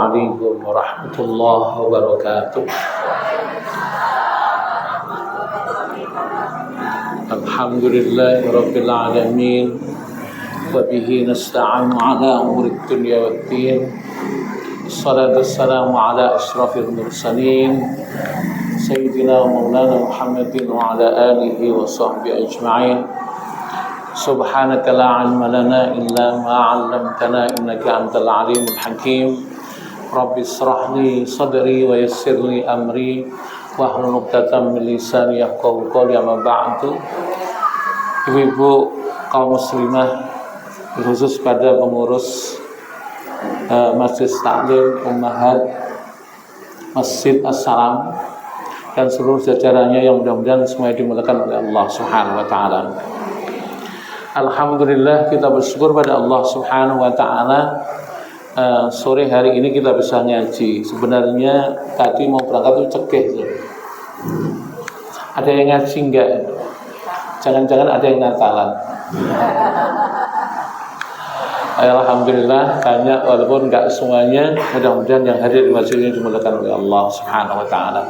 Assalamualaikum warahmatullahi wabarakatuh. Alhamdulillahirabbil alamin wa bihi nasta'inu ala umuri dunya waddin. Wassalatu wassalamu ala asyrafil mursalin sayyidina maulana Muhammadin wa ala alihi wa sahbihi ajma'in. Subhanaka la ilma lana illa ma 'allamtana innaka antal alimul hakim. Rabbi shrah li sadri wa yassir li amri wahlul 'uqdatam min lisani yafqahu qawli. Amma ba'du. Ibu-ibu kaum muslimah, khusus pada pengurus Masjid Taklim Ummahat Masjid As-Salam dan seluruh jajarannya yang mudah-mudahan semuanya dimuliakan oleh Allah Subhanahu wa taala. Alhamdulillah, kita bersyukur pada Allah Subhanahu wa ta'ala. Sore hari ini kita bisa ngaji. Sebenarnya tadi mau berangkat itu cekeh. Ada yang ngaji enggak? Jangan-jangan ada yang Natalan. Alhamdulillah, banyak walaupun enggak semuanya. Mudah-mudahan yang hadir di masjid ini dimuliakan oleh Allah Subhanahu wa ta'ala.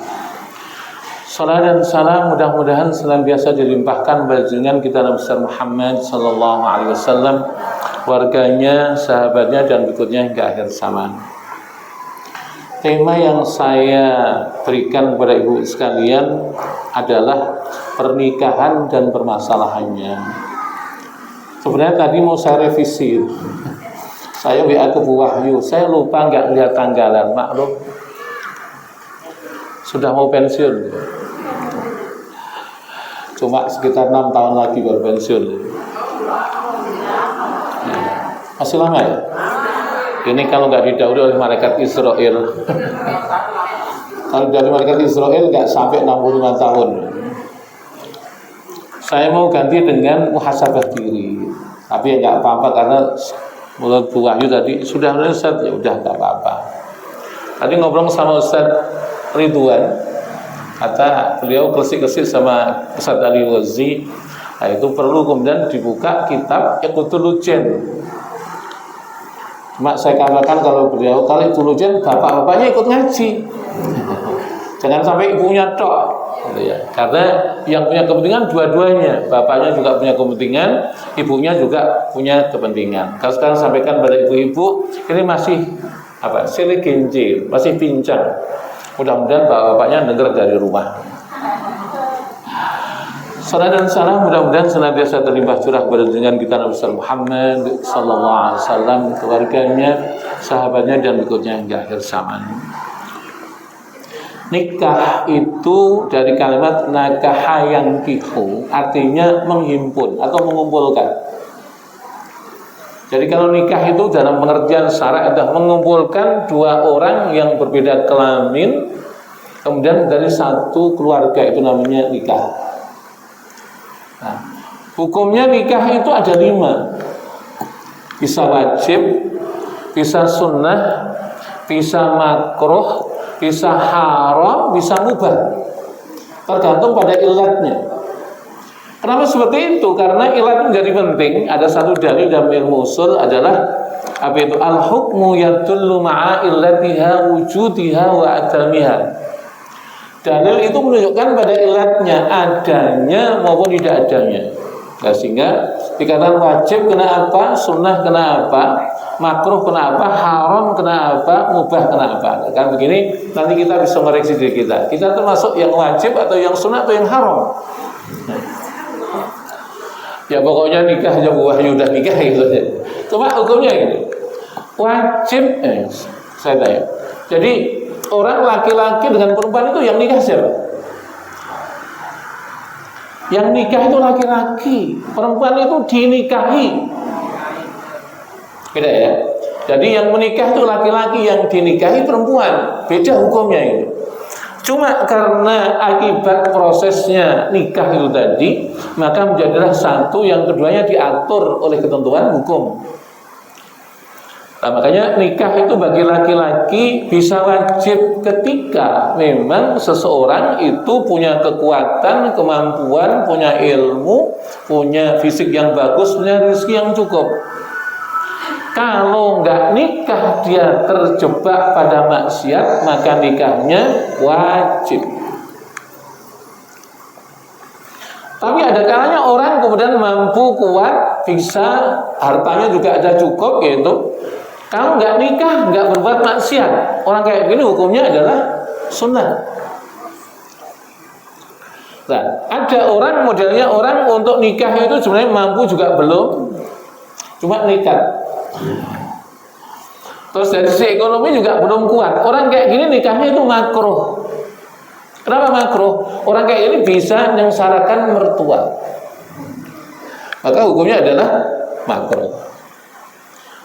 Salam dan salam mudah-mudahan senantiasa dilimpahkan bajingan kita Nabi Muhammad sallallahu alaihi wasallam, warganya, sahabatnya dan berikutnya hingga akhir zaman. Tema yang saya berikan kepada ibu sekalian adalah pernikahan dan permasalahannya. Sebenarnya tadi mau saya revisi. Saya WA ke Bu Wahyu, saya lupa nggak lihat tanggalan, maklum. Sudah mau pensiun. Cuma sekitar 6 tahun lagi baru pensiun. Masih lama ya? Ini kalau nggak didahului oleh malaikat Israel. Kalau dari malaikat Israel nggak sampai 65 tahun. Saya mau ganti dengan muhasabah diri. Tapi ya nggak apa-apa karena menurut Bu Wahyu tadi sudah Ustaz, ya udah nggak apa-apa. Tadi ngobrol sama Ustaz Ridwan, kata beliau kesik-kesik sama Ustaz Ali Wazi, nah itu perlu kemudian dibuka kitab Iqtul Ujen. Cuma saya katakan kalau beliau kali Iqtul Ujen bapak-bapaknya ikut ngaji. Jangan sampai ibunya tok, gitu ya. Karena yang punya kepentingan dua-duanya, bapaknya juga punya kepentingan, ibunya juga punya kepentingan. Kalau sekarang sampaikan pada ibu-ibu, ini masih silih genjil, masih pincang. Mudah-mudahan bapak-bapaknya dengar dari rumah. Salam dan salam mudah-mudahan senantiasa terlimpah curah kepada junjungan kita Nabi Muhammad sallallahu alaihi wasallam, keluarganya, sahabatnya dan berikutnya hingga akhir zaman. Nikah itu dari kalimat nakaha yankihu, artinya menghimpun atau mengumpulkan. Jadi kalau nikah itu dalam pengertian syara' adalah mengumpulkan dua orang yang berbeda kelamin, kemudian dari satu keluarga, itu namanya nikah. Nah, hukumnya nikah itu ada 5. Bisa wajib, bisa sunnah, bisa makruh, bisa haram, bisa mubah. Tergantung pada ilatnya. Kenapa seperti itu? Karena ilat menjadi penting. Ada satu dalil dalam ilmu usul adalah apa itu? Al-hukmu yadullu ma'a illatiha wujudiha wa adamiha. Dalil itu menunjukkan pada ilatnya, adanya maupun tidak adanya. Nah, sehingga dikatakan wajib kena apa, sunnah kena apa, makruh kena apa, haram kena apa, mubah kena apa. Kan begini nanti kita bisa mereaksi diri kita. Kita termasuk yang wajib atau yang sunnah atau yang haram. Ya pokoknya nikah aja Bu Wahyu udah nikah gitu aja. Cuma hukumnya gitu. Wajib saya tanya. Jadi orang laki-laki dengan perempuan itu yang nikah siapa? Yang nikah itu laki-laki, perempuan itu dinikahi. Beda ya. Jadi yang menikah itu laki-laki, yang dinikahi perempuan. Beda hukumnya itu. Cuma karena akibat prosesnya nikah itu tadi, maka menjadilah satu, yang keduanya diatur oleh ketentuan hukum. Nah, makanya nikah itu bagi laki-laki bisa wajib ketika memang seseorang itu punya kekuatan, kemampuan, punya ilmu, punya fisik yang bagus, punya rezeki yang cukup. Kalau nggak nikah dia terjebak pada maksiat, maka nikahnya wajib. Tapi ada kalanya orang kemudian mampu, kuat, bisa, hartanya juga ada cukup gitu. Kalau nggak nikah, nggak berbuat maksiat, orang kayak gini hukumnya adalah sunnah. Nah, ada orang modelnya orang untuk nikah itu sebenarnya mampu juga belum, cuma nekat. Terus dari sisi ekonomi juga belum kuat. Orang kayak gini nikahnya itu makruh. Kenapa makruh? Orang kayak ini bisa menyengsarakan mertua, maka hukumnya adalah makruh.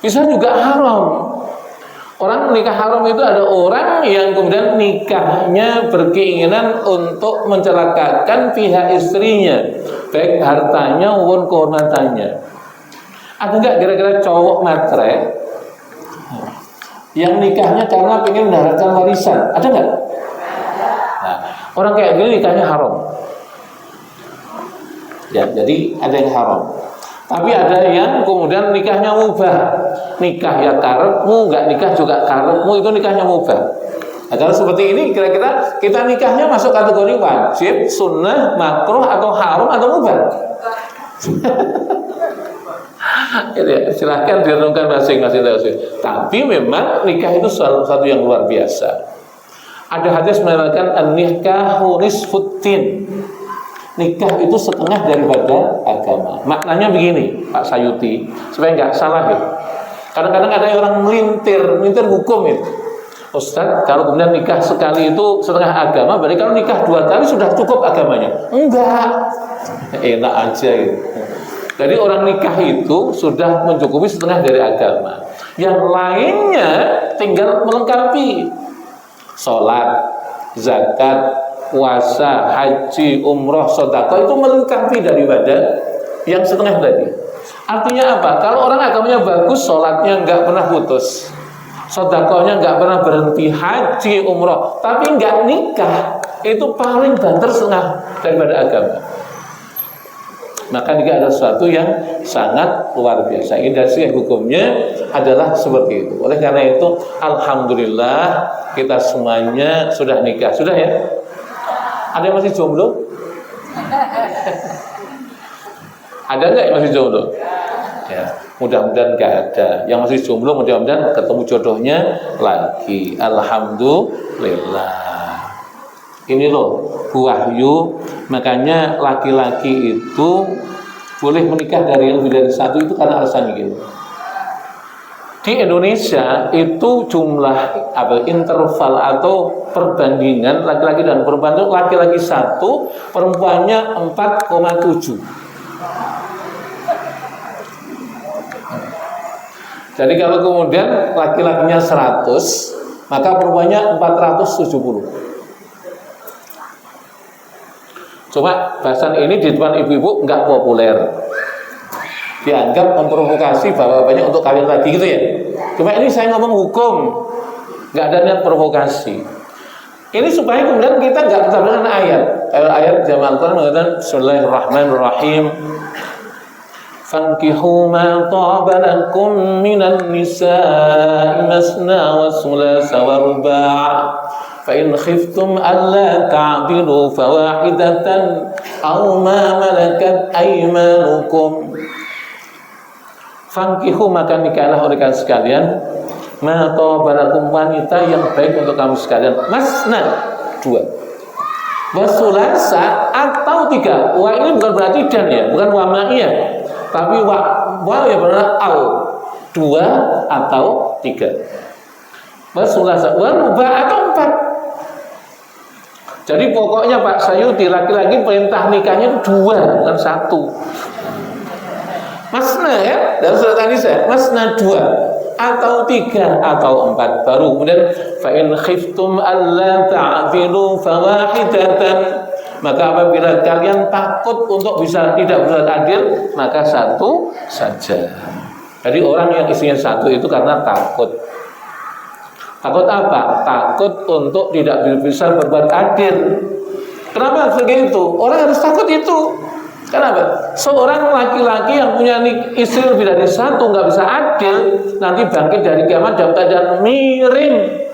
Bisa juga haram. Orang nikah haram itu ada orang yang kemudian nikahnya berkeinginan untuk mencelakakan pihak istrinya, baik hartanya maupun kehormatannya. Ada nggak kira-kira cowok matre yang nikahnya karena pengen mendapatkan warisan? Ada nggak? Nah, orang kayak gini nikahnya haram. Ya, jadi ada yang haram. Tapi ada yang kemudian nikahnya mubah. Nikah ya karepmu, nggak nikah juga karepmu, itu nikahnya mubah. Nah, kalau seperti ini kira-kira kita nikahnya masuk kategori wajib, sunnah, makruh, atau haram, atau mubah? Ya, silahkan direnungkan masing-masing. Tapi memang nikah itu satu yang luar biasa. Ada hadis mengatakan an-nikahu nisfuddin. Nikah itu setengah daripada agama. Maknanya begini, Pak Sayuti, supaya nggak salah ya. Kadang-kadang ada orang melintir hukum itu. Ustaz, kalau kemudian nikah sekali itu setengah agama, berarti kalau nikah 2 kali sudah cukup agamanya? Enggak. Enak aja gitu. Jadi orang nikah itu sudah mencukupi setengah dari agama. Yang lainnya tinggal melengkapi. Sholat, zakat, puasa, haji, umroh, sedekah itu melengkapi daripada yang setengah tadi. Artinya apa? Kalau orang agamanya bagus, sholatnya nggak pernah putus, sedekahnya nggak pernah berhenti, haji, umroh, tapi nggak nikah, itu paling banter setengah daripada agama. Maka nikah adalah sesuatu yang sangat luar biasa. Indikasi hukumnya adalah seperti itu. Oleh karena itu, alhamdulillah kita semuanya sudah nikah, sudah ya. Ada yang masih jomblo? Ada nggak yang masih jomblo? Ya, mudah-mudahan nggak ada. Yang masih jomblo mudah-mudahan ketemu jodohnya lagi. Alhamdulillah. Ini loh wahyu. Makanya laki-laki itu boleh menikah dari lebih dari satu itu karena alasan gitu. Di Indonesia itu jumlah interval atau perbandingan laki-laki dan perempuan itu laki-laki 1, perempuannya 4,7. Jadi kalau kemudian laki-lakinya 100, maka perempuannya 470. Cuma bahasan ini di depan ibu-ibu nggak populer. Dianggap memprovokasi bapak-bapaknya untuk kawin lagi gitu ya. Cuma ini saya ngomong hukum, nggak ada niat provokasi. Ini supaya kemudian kita nggak bertabrakan dengan ayat. Ayat jamaah Al-Quran mengatakan Bismillahirrahmanirrahim. Fankihu ma taba lakum minan nisa'i masna wa thulatha wa ruba'. Fa in khiftum alla ta'dilu fawahidatan aw ma malakat aymanukum. Fankihu maka nikahlah oleh kalian sekalian ma tawabalakum wanita yang baik untuk kamu sekalian. Masna 2, wasulasa atau 3. Wa ini bukan berarti dan ya, bukan wa ma'iyah, tapi wa ya benar au 2 atau 3. Wasulasa wa ruba atau 4. Jadi pokoknya Pak Sayuti laki-laki perintah nikahnya 2 bukan 1. Masna ya, dalam surat An-Nisa, masna 2 atau 3 atau 4. Baru kemudian fa in khiftum alla ta'dilu fawahidatan. Maka apabila kalian takut untuk bisa tidak berbuat adil, maka 1 saja. Jadi orang yang isinya 1 itu karena takut. Takut apa? Takut untuk tidak bisa berbuat adil. Kenapa begitu? Orang harus takut itu. Kenapa? Seorang laki-laki yang punya istri lebih dari satu nggak bisa adil, nanti bangkit dari kiamat dalam keadaan miring.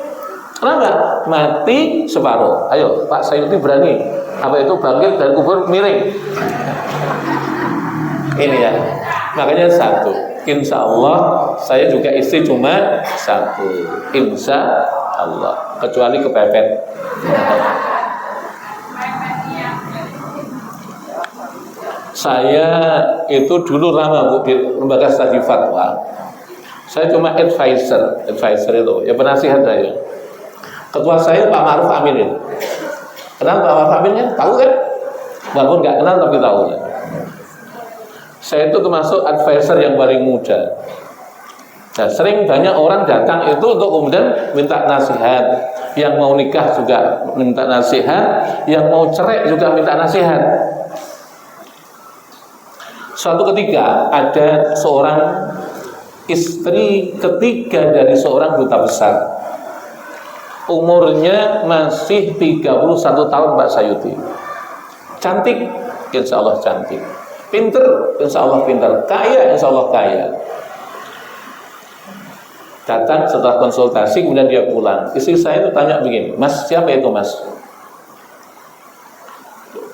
Kenapa? Mati separuh. Ayo Pak Sayuti berani apa itu bangkit dari kubur miring? Ini ya. Makanya satu. Insya Allah saya juga istri cuma satu. Insya Allah. Kecuali kepepet. Saya itu dulu lama Bu di lembaga studi fatwa. Saya cuma advisor itu, ya penasihat saya. Ketua saya Pak Ma'ruf Amin itu. Kenal Pak Ma'ruf Amin kan? Tahu kan? Walaupun nggak kenal tapi tahu kan? Saya itu termasuk advisor yang paling muda. Nah, sering banyak orang datang itu untuk kemudian minta nasihat. Yang mau nikah juga minta nasihat, yang mau cerai juga minta nasihat. Suatu ketika ada seorang istri ketiga dari seorang duta besar. Umurnya masih 31 tahun Mbak Sayuti. Cantik, insya Allah cantik. Pinter, insya Allah pinter. Kaya, insya Allah kaya. Datang setelah konsultasi, kemudian dia pulang. Istri saya itu tanya begini, Mas, siapa itu Mas?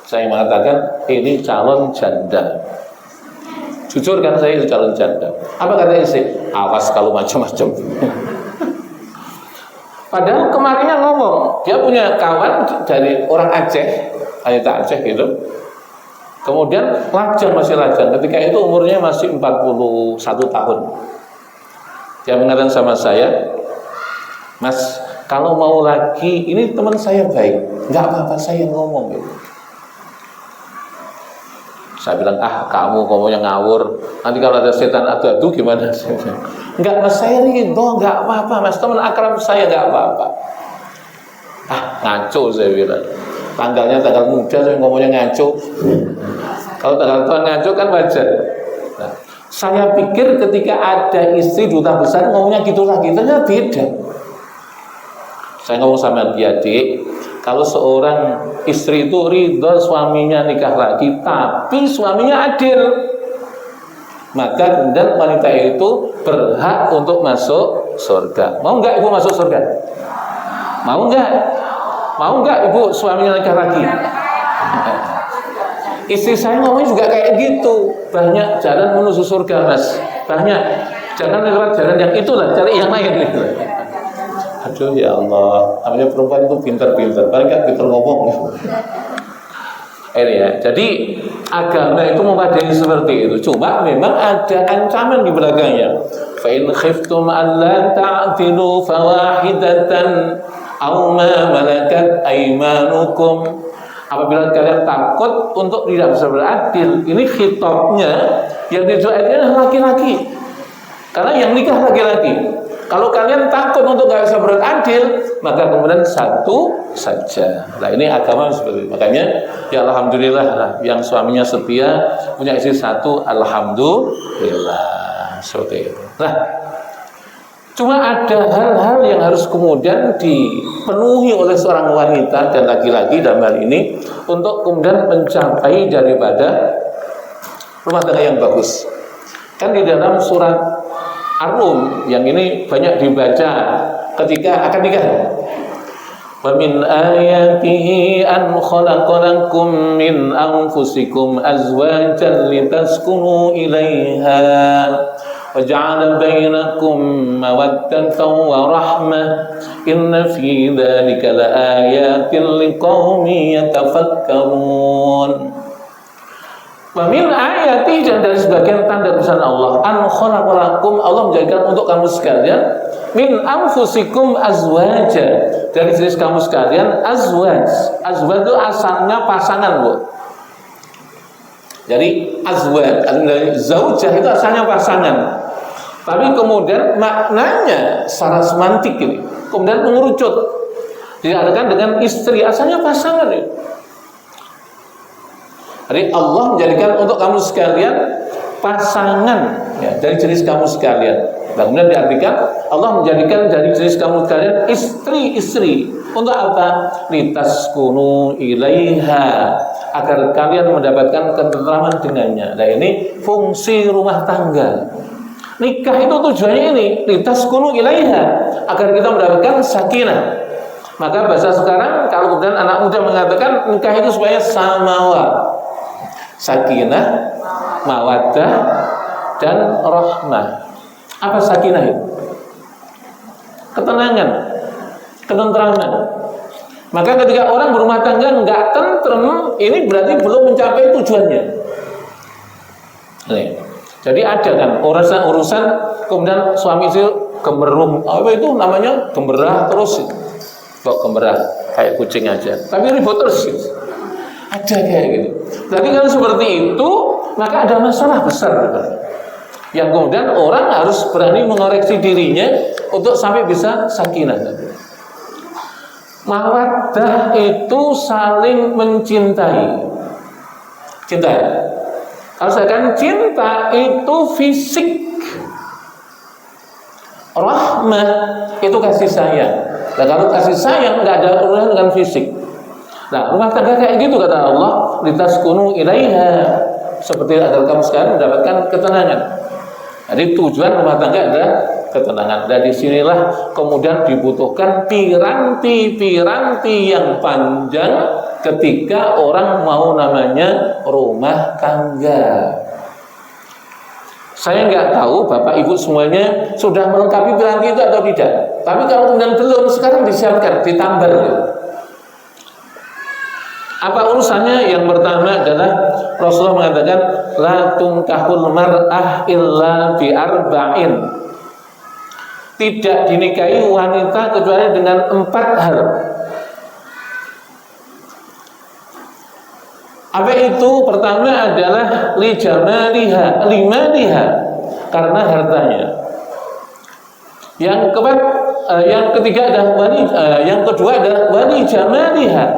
Saya mengatakan, ini calon janda. Jujur kan saya itu calon janda. Apa kata istri? Awas kalau macam-macam. Padahal kemarinnya ngomong, dia punya kawan dari orang Aceh, Ayat Aceh gitu. Kemudian masih lajang. Ketika itu umurnya masih 41 tahun. Dia mengatakan sama saya, Mas, kalau mau lagi, ini teman saya baik, nggak apa-apa saya ngomong gitu. Saya bilang, kamu ngomongnya ngawur. Nanti kalau ada setan adu-adu gimana? Enggak Mas, saya ridho, enggak apa-apa Mas, teman akrab saya enggak apa-apa. Ngaco saya bilang. Tanggal muda saya ngomongnya ngaco. Kalau tanggal tua ngaco kan wajar. Nah, saya pikir ketika ada istri duta besar ngomongnya gitu lagi, ternyata beda. Saya ngomong sama dia, Dik, kalau seorang istri itu ridho suaminya nikah lagi, tapi suaminya adil, maka kemudian wanita itu berhak untuk masuk surga. Mau nggak ibu masuk surga? Mau nggak? Mau nggak ibu suaminya nikah lagi? Istri saya ngomongnya juga kayak gitu. Banyak jalan menuju surga Mas. Banyak. Jangan lewat jalan yang itulah, cari yang lain. Aduh ya Allah, namanya perempuan itu pintar-pintar, paling kan pintar ngomong. Ini ya, jadi agama itu memadai seperti itu. Cuma memang ada ancaman di belakangnya. Fa in khiftum alla ta'dilu fawahidatan aw ma malakat aymanukum. Apabila kalian takut untuk tidak bisa beradil, ini khitabnya yang dijualnya adalah laki-laki. Karena yang nikah laki-laki. Kalau kalian takut untuk gak bisa beradil, maka kemudian satu saja. Nah ini agama seperti itu. Makanya ya alhamdulillah lah, yang suaminya setia punya istri satu, alhamdulillah seperti itu. Nah, cuma ada hal-hal yang harus kemudian dipenuhi oleh seorang wanita dan laki-laki dalam hal ini untuk kemudian mencapai daripada rumah tangga yang bagus. Kan di dalam surat Ar-Rum yang ini banyak dibaca ketika akan nikah. Wa min ayatihi an khalaqalakum min anfusikum azwajan litaskunu ilaiha wa ja'ala bainakum mawaddatan wa rahmah inna fi dzalika laayatin liqaumin yatafakkarun. Wa min ayati, dan dari sebagian tanda besar Allah, an khalaqalakum, Allah menjadikan untuk kamu sekalian min anfusikum azwaja, dari jenis kamu sekalian azwaj. Azwaj itu asalnya pasangan, Bu. Jadi azwaj dari zaujah itu asalnya pasangan. Tapi kemudian maknanya secara semantik ini kemudian mengerucut. Diartikan dengan istri, asalnya pasangan itu. Jadi Allah menjadikan untuk kamu sekalian pasangan ya, dari jenis kamu sekalian. Dan kemudian diartikan Allah menjadikan dari jenis kamu sekalian istri-istri. Untuk apa? Litaskunu ilaiha, agar kalian mendapatkan ketentraman dengannya. Nah, ini fungsi rumah tangga. Nikah itu tujuannya ini, litaskunu ilaiha, agar kita mendapatkan sakinah. Maka bahasa sekarang kalau kemudian anak muda mengatakan nikah itu supaya samawa, sakinah, mawaddah, dan rahmah. Apa sakinah itu? Ketenangan, ketentraman. Maka ketika orang berumah tangga nggak tentrem, ini berarti belum mencapai tujuannya. Nih. Jadi ada kan urusan kemudian suami istri gemerung, apa itu namanya, gemerah terus. Kok gemerah kayak kucing aja, tapi ribut terus gitu. Ada kayak gitu. Tapi kalau seperti itu, maka ada masalah besar gitu. Yang kemudian orang harus berani mengoreksi dirinya untuk sampai bisa sakinah. Mawaddah itu saling mencintai. Cinta. Kalau misalkan cinta itu fisik, rahmah itu kasih sayang. Nah, kalau kasih sayang nggak ada urusan dengan fisik. Nah, rumah tangga kayak gitu kata Allah, litaskunu ilaiha, seperti agar kamu sekarang mendapatkan ketenangan. Jadi tujuan rumah tangga adalah ketenangan. Dan disinilah kemudian dibutuhkan piranti-piranti yang panjang ketika orang mau namanya rumah tangga. Saya nggak tahu Bapak Ibu semuanya sudah melengkapi piranti itu atau tidak. Tapi kalau kemudian belum, sekarang disiapkan, ditambah. Apa urusannya? Yang pertama adalah Rasulullah mengatakan la tunkahul mar'ah illa bi arba'in. Tidak dinikahi wanita kecuali dengan 4 hal. Apa itu? Pertama adalah li jamaliha, limaliha, karena hartanya. Yang ketiga adalah yang kedua adalah wali jamaliha,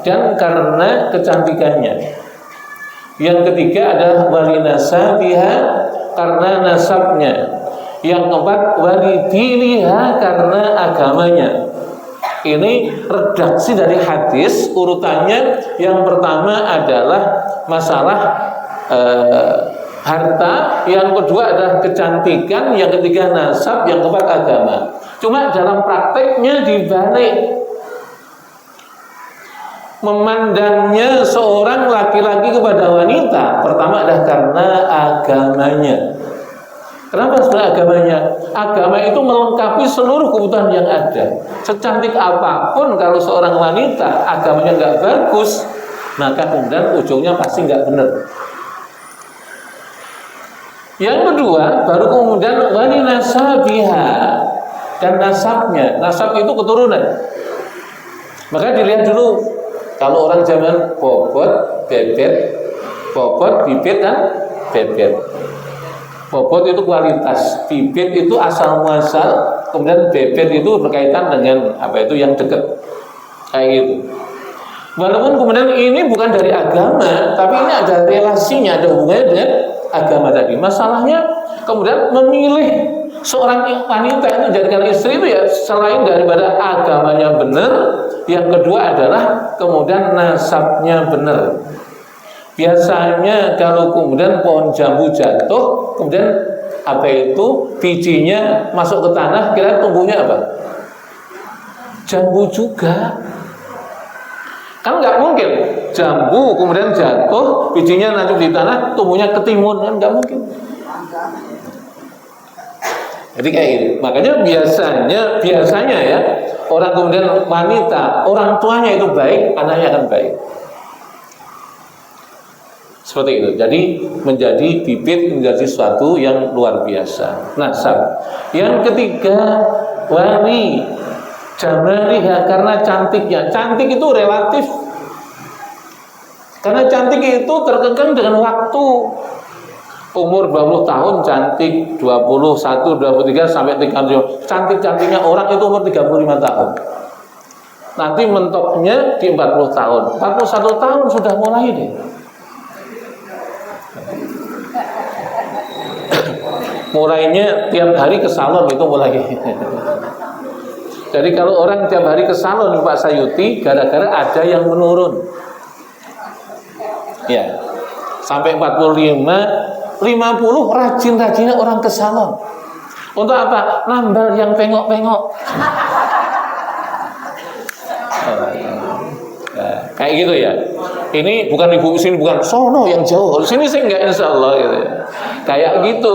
dan karena kecantikannya. Yang ketiga adalah wali nasabiha, karena nasabnya. Yang keempat wali diniha, karena agamanya. Ini redaksi dari hadis urutannya. Yang pertama adalah masalah harta, yang kedua adalah kecantikan, yang ketiga nasab, yang keempat agama. Cuma dalam prakteknya dibalik. Memandangnya seorang laki-laki kepada wanita, pertama adalah karena agamanya. Kenapa sebenarnya agamanya? Agama itu melengkapi seluruh kebutuhan yang ada. Secantik apapun, kalau seorang wanita agamanya nggak bagus, maka kemudian ujungnya pasti nggak benar. Yang kedua, baru kemudian wali nasabiha, dan nasabnya. Nasab itu keturunan. Maka dilihat dulu, kalau orang zaman bobot, bebet, bobot, bibit, dan bebet. Bobot itu kualitas, bibit itu asal muasal, kemudian bebet itu berkaitan dengan apa itu yang dekat, kayak gitu. Walaupun kemudian ini bukan dari agama, tapi ini ada relasinya, ada hubungannya dengan agama tadi. Masalahnya kemudian memilih seorang wanita itu jadikan istri itu ya selain daripada agamanya benar, yang kedua adalah kemudian nasabnya benar. Biasanya kalau kemudian pohon jambu jatuh, kemudian apa itu bijinya masuk ke tanah, kira tumbuhnya apa? Jambu juga. Kan nggak mungkin jambu kemudian jatuh, bijinya nanti di tanah, tumbuhnya ketimun, kan nggak mungkin. Jadi kayak gitu. Makanya biasanya ya orang kemudian wanita, orang tuanya itu baik, anaknya akan baik. Seperti itu. Jadi menjadi bibit, menjadi sesuatu yang luar biasa. Nasab. Yang ketiga, wali jamaliha, karena cantiknya. Cantik itu relatif. Karena cantik itu terkekang dengan waktu. Umur 20 tahun cantik, 21, 23 sampai 30. Cantik-cantiknya orang itu umur 35 tahun. Nanti mentoknya di 40 tahun. 41 tahun sudah mulai deh. Mulainya tiap hari ke salon itu mulai. Jadi kalau orang tiap hari ke salon Pak Sayuti, gara-gara ada yang menurun. Ya. Sampai 45, 50 rajin-rajinnya orang ke salon. Untuk apa? Nambal yang pengok-pengok. Nah, kayak gitu ya. Ini bukan ibu sini, bukan sono yang jauh. Sini sih enggak, insya Allah gitu ya. Kayak gitu.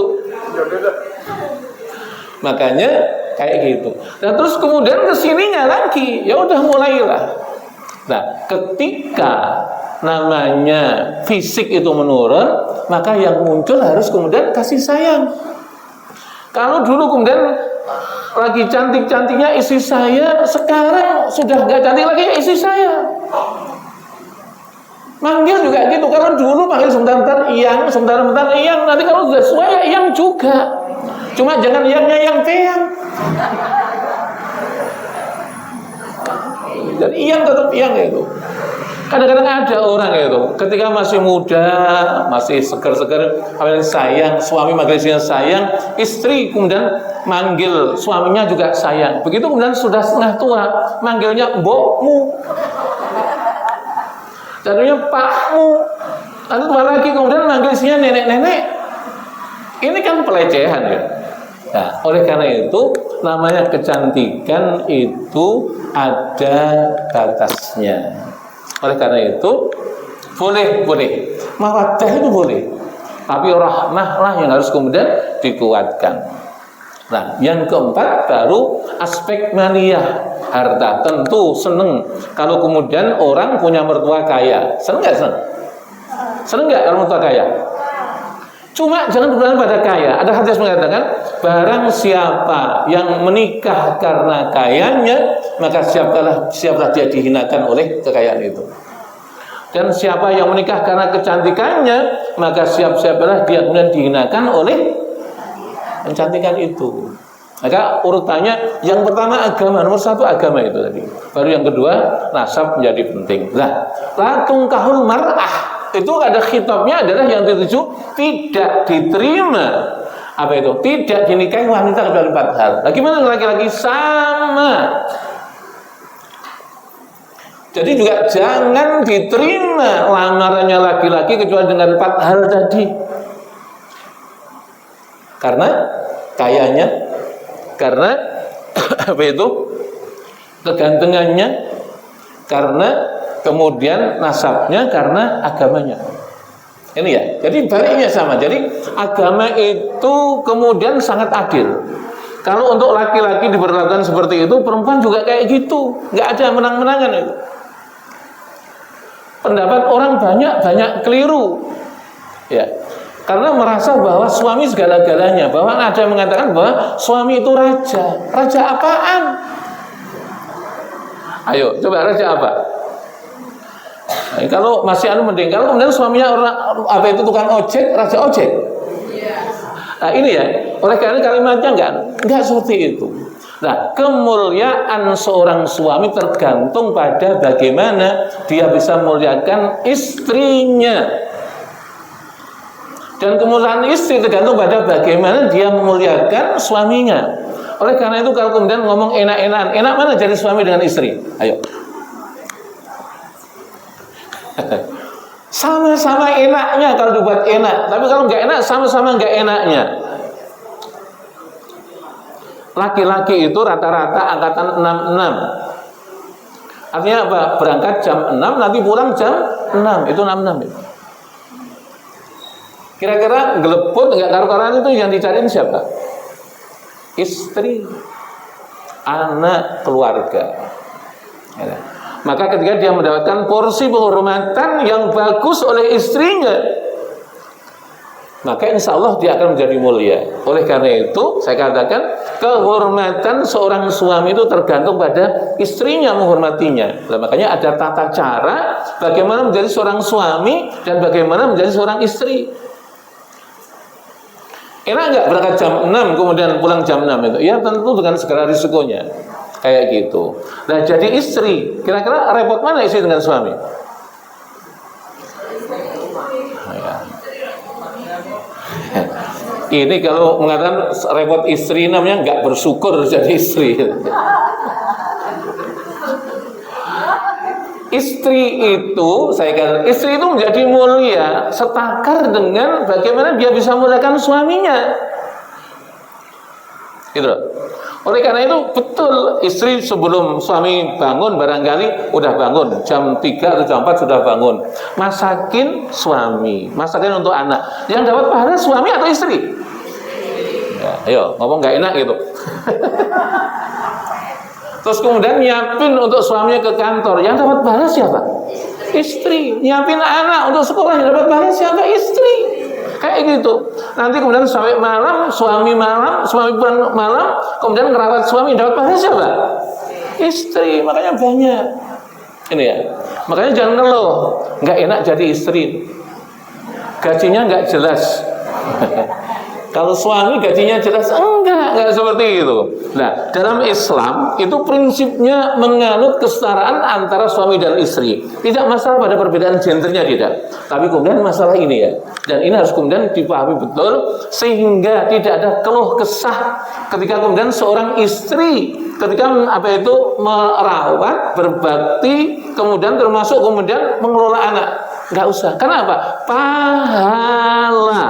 Makanya kayak gitu. Nah terus kemudian kesininya lagi, ya udah mulailah. Nah ketika namanya fisik itu menurun, maka yang muncul harus kemudian kasih sayang. Kalau dulu kemudian lagi cantik-cantiknya istri saya, sekarang sudah nggak cantik lagi istri saya. Manggil juga gitu. Kalau dulu panggil sebentar iyang, sebentar iyang, nanti kalau sudah sesuai ya iyang juga. Cuma jangan iyangnya yang teang. Dan iyang tetap iyang itu. Kadang-kadang ada orang itu ketika masih muda, masih seger-seger, sayang, suami manggilnya sayang, istri kemudian manggil suaminya juga sayang. Begitu kemudian sudah setengah tua, manggilnya mbokmu, jadinya pakmu. Nanti tua lagi kemudian manggil istrinya nenek-nenek. Ini kan pelecehan ya. Nah, oleh karena itu namanya kecantikan itu ada batasnya. Oleh karena itu boleh mawaddah itu boleh, tapi rahmah lah yang harus kemudian dikuatkan. Nah, yang keempat baru aspek maliyah, harta. Tentu seneng kalau kemudian orang punya mertua kaya. Seneng nggak seneng? Seneng nggak kalau mertua kaya? Cuma jangan berpegang pada kaya. Ada hadis mengatakan, barang siapa yang menikah karena kayanya, maka siaplah dia dihinakan oleh kekayaan itu. Dan siapa yang menikah karena kecantikannya, maka siaplah dia kemudian dihinakan oleh kecantikan itu. Maka urutannya yang pertama agama, nomor satu agama itu tadi. Baru yang kedua nasab menjadi penting. Nah, la tungkahul mar'ah itu ada khitabnya adalah yang dituju tidak diterima. Apa itu? Tidak dinikahi wanita kecuali 4 hal. Bagaimana laki-laki sama? Jadi juga jangan diterima lamarannya laki-laki kecuali dengan 4 hal tadi. Karena kayanya, karena apa itu? Kegantengannya, karena kemudian nasabnya, karena agamanya. Ini ya. Jadi baliknya sama. Jadi agama itu kemudian sangat adil. Kalau untuk laki-laki diperlakukan seperti itu, perempuan juga kayak gitu. Nggak ada menang-menangan itu. Pendapat orang banyak keliru. Ya. Karena merasa bahwa suami segala-galanya. Bahwa ada yang mengatakan bahwa suami itu raja. Raja apaan? Ayo, coba raja apa? Nah, kalau masih mending, kalau kemudian suaminya orang apa itu tukang ojek, raja ojek. Nah, ini ya, oleh karena kalimatnya enggak seperti itu. Nah, kemuliaan seorang suami tergantung pada bagaimana dia bisa memuliakan istrinya. Dan kemuliaan istri tergantung pada bagaimana dia memuliakan suaminya. Oleh karena itu kalau kemudian ngomong enak-enakan, enak mana jadi suami dengan istri? Ayo. Sama-sama enaknya kalau dibuat enak, tapi kalau nggak enak sama-sama nggak enaknya. Laki-laki itu rata-rata angkatan 66. Artinya apa? Berangkat jam 6 nanti pulang jam 6. Itu 66 itu. Kira-kira geleput nggak karu-karuan itu yang dicariin siapa? Istri, anak, keluarga. Ya. Maka ketika dia mendapatkan porsi penghormatan yang bagus oleh istrinya, maka insya Allah dia akan menjadi mulia. Oleh karena itu saya katakan kehormatan seorang suami itu tergantung pada istrinya menghormatinya. Nah, makanya ada tata cara bagaimana menjadi seorang suami dan bagaimana menjadi seorang istri. Enak nggak berangkat jam 6 kemudian pulang jam 6 itu? Ya tentu dengan segala risikonya. Kayak gitu. Nah jadi istri, kira-kira repot mana istri dengan suami? Ini kalau mengatakan repot istri namanya nggak bersyukur jadi istri. Istri itu, saya katakan, istri itu menjadi mulia setakar dengan bagaimana dia bisa memuliakan suaminya. Gitu. Oleh karena itu betul, istri sebelum suami bangun barangkali udah bangun jam 3 atau jam 4 sudah bangun, masakin suami, masakin untuk anak. Yang dapat pahala suami atau istri? Ya, ayo ngomong nggak enak gitu. Terus kemudian nyiapin untuk suaminya ke kantor, yang dapat pahala siapa? Istri. Nyiapin anak untuk sekolah, yang dapat pahala siapa? Istri. Kayak gitu. Nanti kemudian sampai malam, suami pulang malam, kemudian ngerawat suami, dapat pahala siapa? Istri. Makanya banyak. Ini ya. Makanya jangan ngeluh, nggak enak jadi istri. Gajinya nggak jelas. Kalau suami gajinya jelas, enggak seperti itu. Nah, dalam Islam itu prinsipnya menganut kesetaraan antara suami dan istri. Tidak masalah pada perbedaan gendernya, tidak. Tapi kemudian masalah ini ya. Dan ini harus kemudian dipahami betul sehingga tidak ada keluh kesah ketika kemudian seorang istri ketika merawat, berbakti, kemudian termasuk kemudian mengelola anak. Enggak usah. Kenapa? Pahala.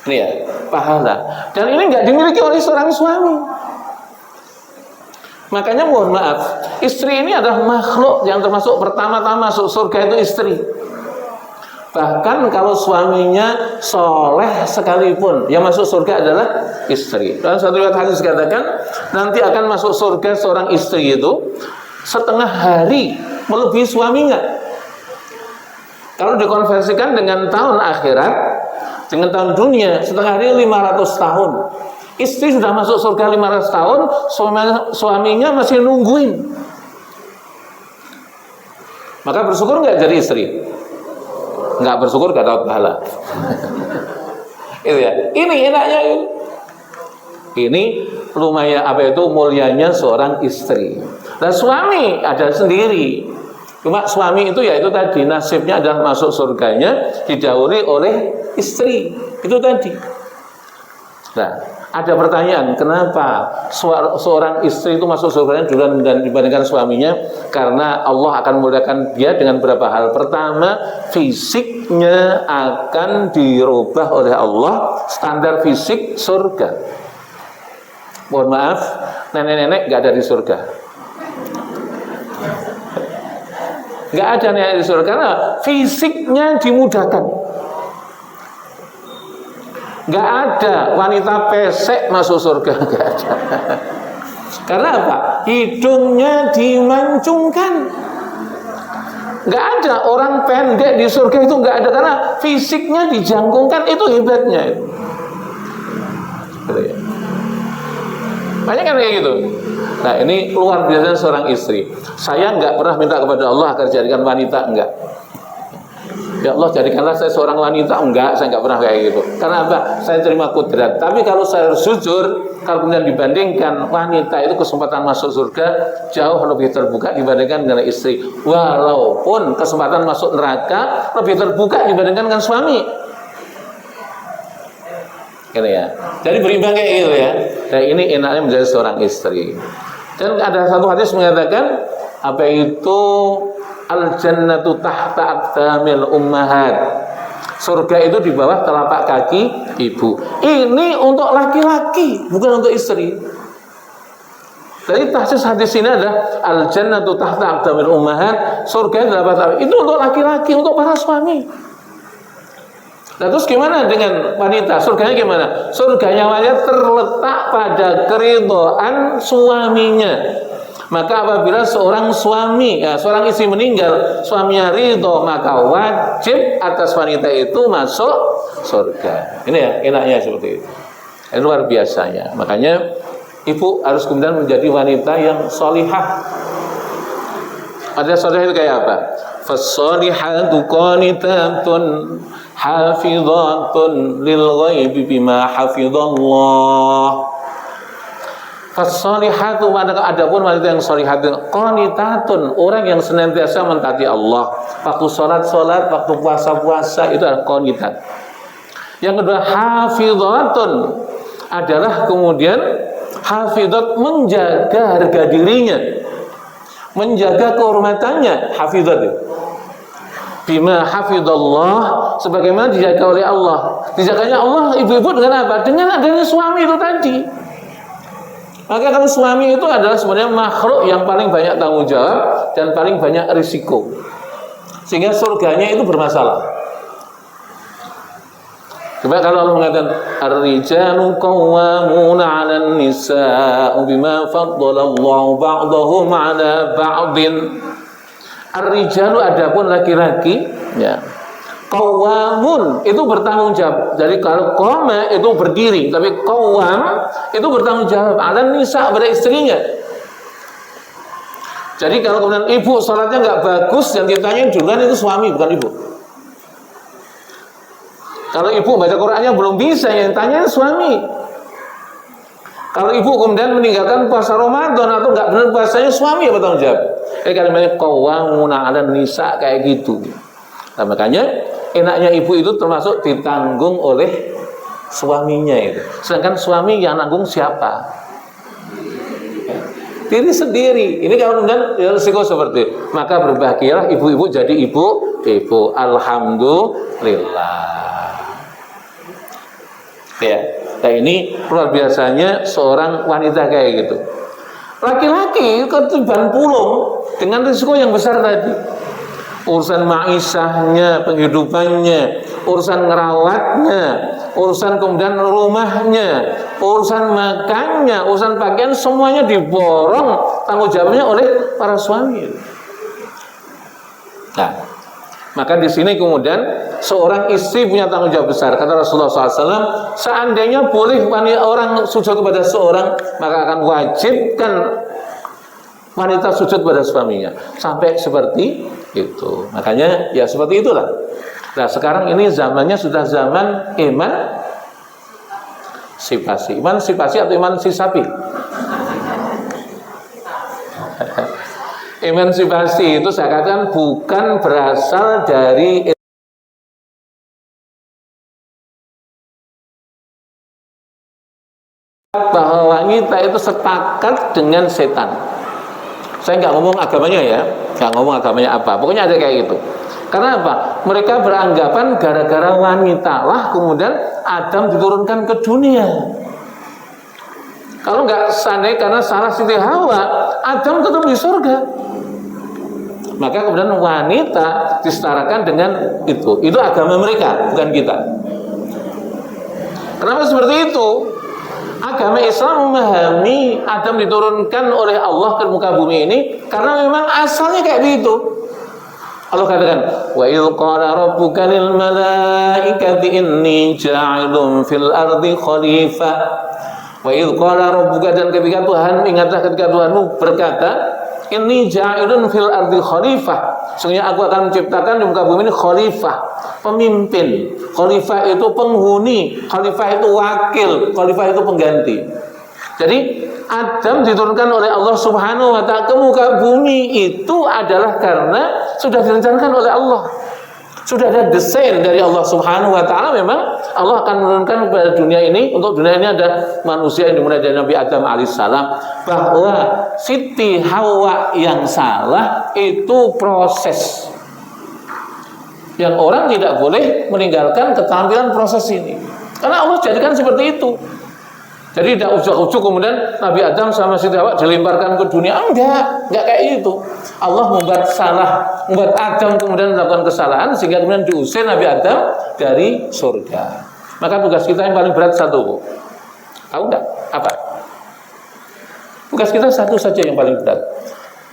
Ini ya, pahala. Dan ini nggak dimiliki oleh seorang suami. Makanya mohon maaf, istri ini adalah makhluk yang termasuk pertama-tama masuk surga itu istri. Bahkan kalau suaminya soleh sekalipun, yang masuk surga adalah istri. Dalam satu riwayat hadis dikatakan, nanti akan masuk surga seorang istri itu setengah hari melebihi suaminya. Kalau dikonversikan dengan tahun akhirat, dengan tahun dunia, setengah hari 500 tahun. Istri sudah masuk surga 500 tahun, suaminya masih nungguin. Maka bersyukur nggak jadi istri? Nggak bersyukur nggak dapat pahala. Itu ya. Ini enaknya. Ini lumayan mulianya seorang istri. Dan suami ada sendiri. Cuma suami itu ya itu tadi nasibnya adalah masuk surganya didahului oleh istri. Itu tadi. Nah, ada pertanyaan, kenapa seorang istri itu masuk surganya duluan dan dibandingkan suaminya? Karena Allah akan memuliakan dia dengan beberapa hal. Pertama, fisiknya akan dirubah oleh Allah, standar fisik surga. Mohon maaf, nenek-nenek nggak ada di surga. Nggak ada nenek di surga karena fisiknya dimudahkan. Nggak ada wanita pesek masuk surga, nggak ada. Karena apa? Hidungnya dimancungkan. Nggak ada orang pendek di surga itu, nggak ada karena fisiknya dijangkungkan, itu hebatnya. Banyak kan kayak gitu. Nah, ini luar biasa seorang istri. Saya nggak pernah minta kepada Allah agar jadikan wanita, enggak. Ya Allah, jadikanlah saya seorang wanita, enggak, saya nggak pernah kayak gitu. Karena apa? Saya terima kudrat. Tapi kalau saya harus jujur, kalau kemudian dibandingkan wanita itu kesempatan masuk surga jauh lebih terbuka dibandingkan dengan istri. Walaupun kesempatan masuk neraka lebih terbuka dibandingkan dengan suami. Gitu ya. Jadi berimbang kayak gitu ya. Dan ini enaknya menjadi seorang istri. Dan ada satu hadis mengatakan apa itu al-jannatu tahta aqdamil ummahat. Surga itu di bawah telapak kaki ibu. Ini untuk laki-laki, bukan untuk istri. Jadi tahsis hadis ini adalah al-jannatu tahta aqdamil ummahat. Surga itu itu untuk laki-laki, untuk para suami. Nah, terus gimana dengan wanita? Surganya gimana? Surganya wanita terletak pada keridhaan suaminya. Maka apabila seorang suami, seorang istri meninggal, suaminya ridho, maka wajib atas wanita itu masuk surga. Ini ya, enaknya seperti itu. Ini luar biasanya. Makanya ibu harus kemudian menjadi wanita yang sholihah. Ada sholihah itu kayak apa? Fas-sholihatu qanitatun hafizatun lil ghaibi bima hafizallah. Fas-sholihatu, adapun wanita yang sholihat, qanitatun, orang yang senantiasa mentaati Allah. Waktu salat, waktu puasa itu adalah qanitat. Yang kedua, hafizatun, adalah kemudian hafizat menjaga harga dirinya, menjaga kehormatannya, hafizat. Bima hafizallah, sebagaimana dijaga oleh Allah. Dijaganya Allah ibu-ibu dengan apa? Dengan adanya suami itu tadi. Maka kalau suami itu adalah sebenarnya makhluk yang paling banyak tanggung jawab dan paling banyak risiko, sehingga surganya itu bermasalah. Coba kalau Allah mengatakan ar-rijalu qawwamuna 'alan nisaa bima faddalallahu ba'dahum 'ala ba'din. Ar-rijalu adapun laki-laki, ya. Qawwamun itu bertanggung jawab. Jadi kalau qama itu berdiri, tapi qawwam itu bertanggung jawab 'alan nisa pada istrinya. Jadi kalau kemudian ibu salatnya enggak bagus, yang ditanya duluan itu suami bukan ibu. Kalau ibu baca Qur'annya belum bisa, yang tanya suami. Kalau ibu kemudian meninggalkan puasa Ramadan atau enggak benar puasanya, suami yang bertanggung jawab. Kayak kalimatnya qawwamuna 'alan nisa kayak gitu. Nah, makanya enaknya ibu itu termasuk ditanggung oleh suaminya itu. Sedangkan suami yang nanggung siapa? Diri sendiri. Ini kalau kemudian risiko seperti itu. Maka berbahagialah ibu-ibu jadi ibu. Alhamdulillah. Ya, nah ini luar biasanya seorang wanita kayak gitu. Laki-laki ketiban pulung dengan risiko yang besar tadi. Urusan ma'isyahnya, penghidupannya, urusan ngerawatnya, urusan kemudian rumahnya, urusan makannya, urusan pakaian, semuanya diborong tanggung jawabnya oleh para suami. Nah, maka di sini kemudian seorang istri punya tanggung jawab besar. Kata Rasulullah SAW, seandainya boleh orang sujud kepada seorang, maka akan wajibkan wanita sujud pada suaminya. Sampai seperti itu. Makanya ya seperti itulah. Nah sekarang ini zamannya sudah zaman emansipasi. Emansipasi atau emansisasi? Emansipasi itu saya katakan bukan berasal dari bahwa wanita itu sepakat dengan setan. Saya nggak ngomong agamanya ya, nggak ngomong agamanya apa. Pokoknya ada kayak gitu. Karena apa? Mereka beranggapan gara-gara wanita lah kemudian Adam diturunkan ke dunia. Kalau nggak seandainya karena salah Siti Hawa, Adam tetap di surga. Maka kemudian wanita disetarakan dengan itu. Itu agama mereka, bukan kita. Kenapa seperti itu? Agama Islam memahami Adam diturunkan oleh Allah ke muka bumi ini karena memang asalnya kayak begitu. Allah katakan, wa idz qala rabbuka lil malaikati inni ja'ilun fil ardi khalifah. Wa idz qala rabbuka, dan ketika Tuhan, ingatlah ketika Tuhanmu berkata, inni ja'ilun fil ardi khalifah. Sesungguhnya aku akan menciptakan di muka bumi ini khalifah, pemimpin. Khalifah itu penghuni, khalifah itu wakil, khalifah itu pengganti. Jadi Adam diturunkan oleh Allah Subhanahu wa ta'ala ke muka bumi itu adalah karena sudah direncanakan oleh Allah. Sudah ada desain dari Allah Subhanahu wa ta'ala, memang Allah akan menurunkan kepada dunia ini. Untuk dunia ini ada manusia yang dimulai dari Nabi Adam alaihissalam, bahwa Siti Hawa yang salah itu proses yang orang tidak boleh meninggalkan keterampilan proses ini. Karena Allah jadikan seperti itu. Jadi tidak ujuk-ujuk kemudian Nabi Adam sama Siti Hawa dilemparkan ke dunia. Enggak kayak itu. Allah membuat Adam kemudian melakukan kesalahan sehingga kemudian diusir Nabi Adam dari surga. Maka tugas kita yang paling berat satu, Bu. Tahu enggak? Apa? Tugas kita satu saja yang paling berat.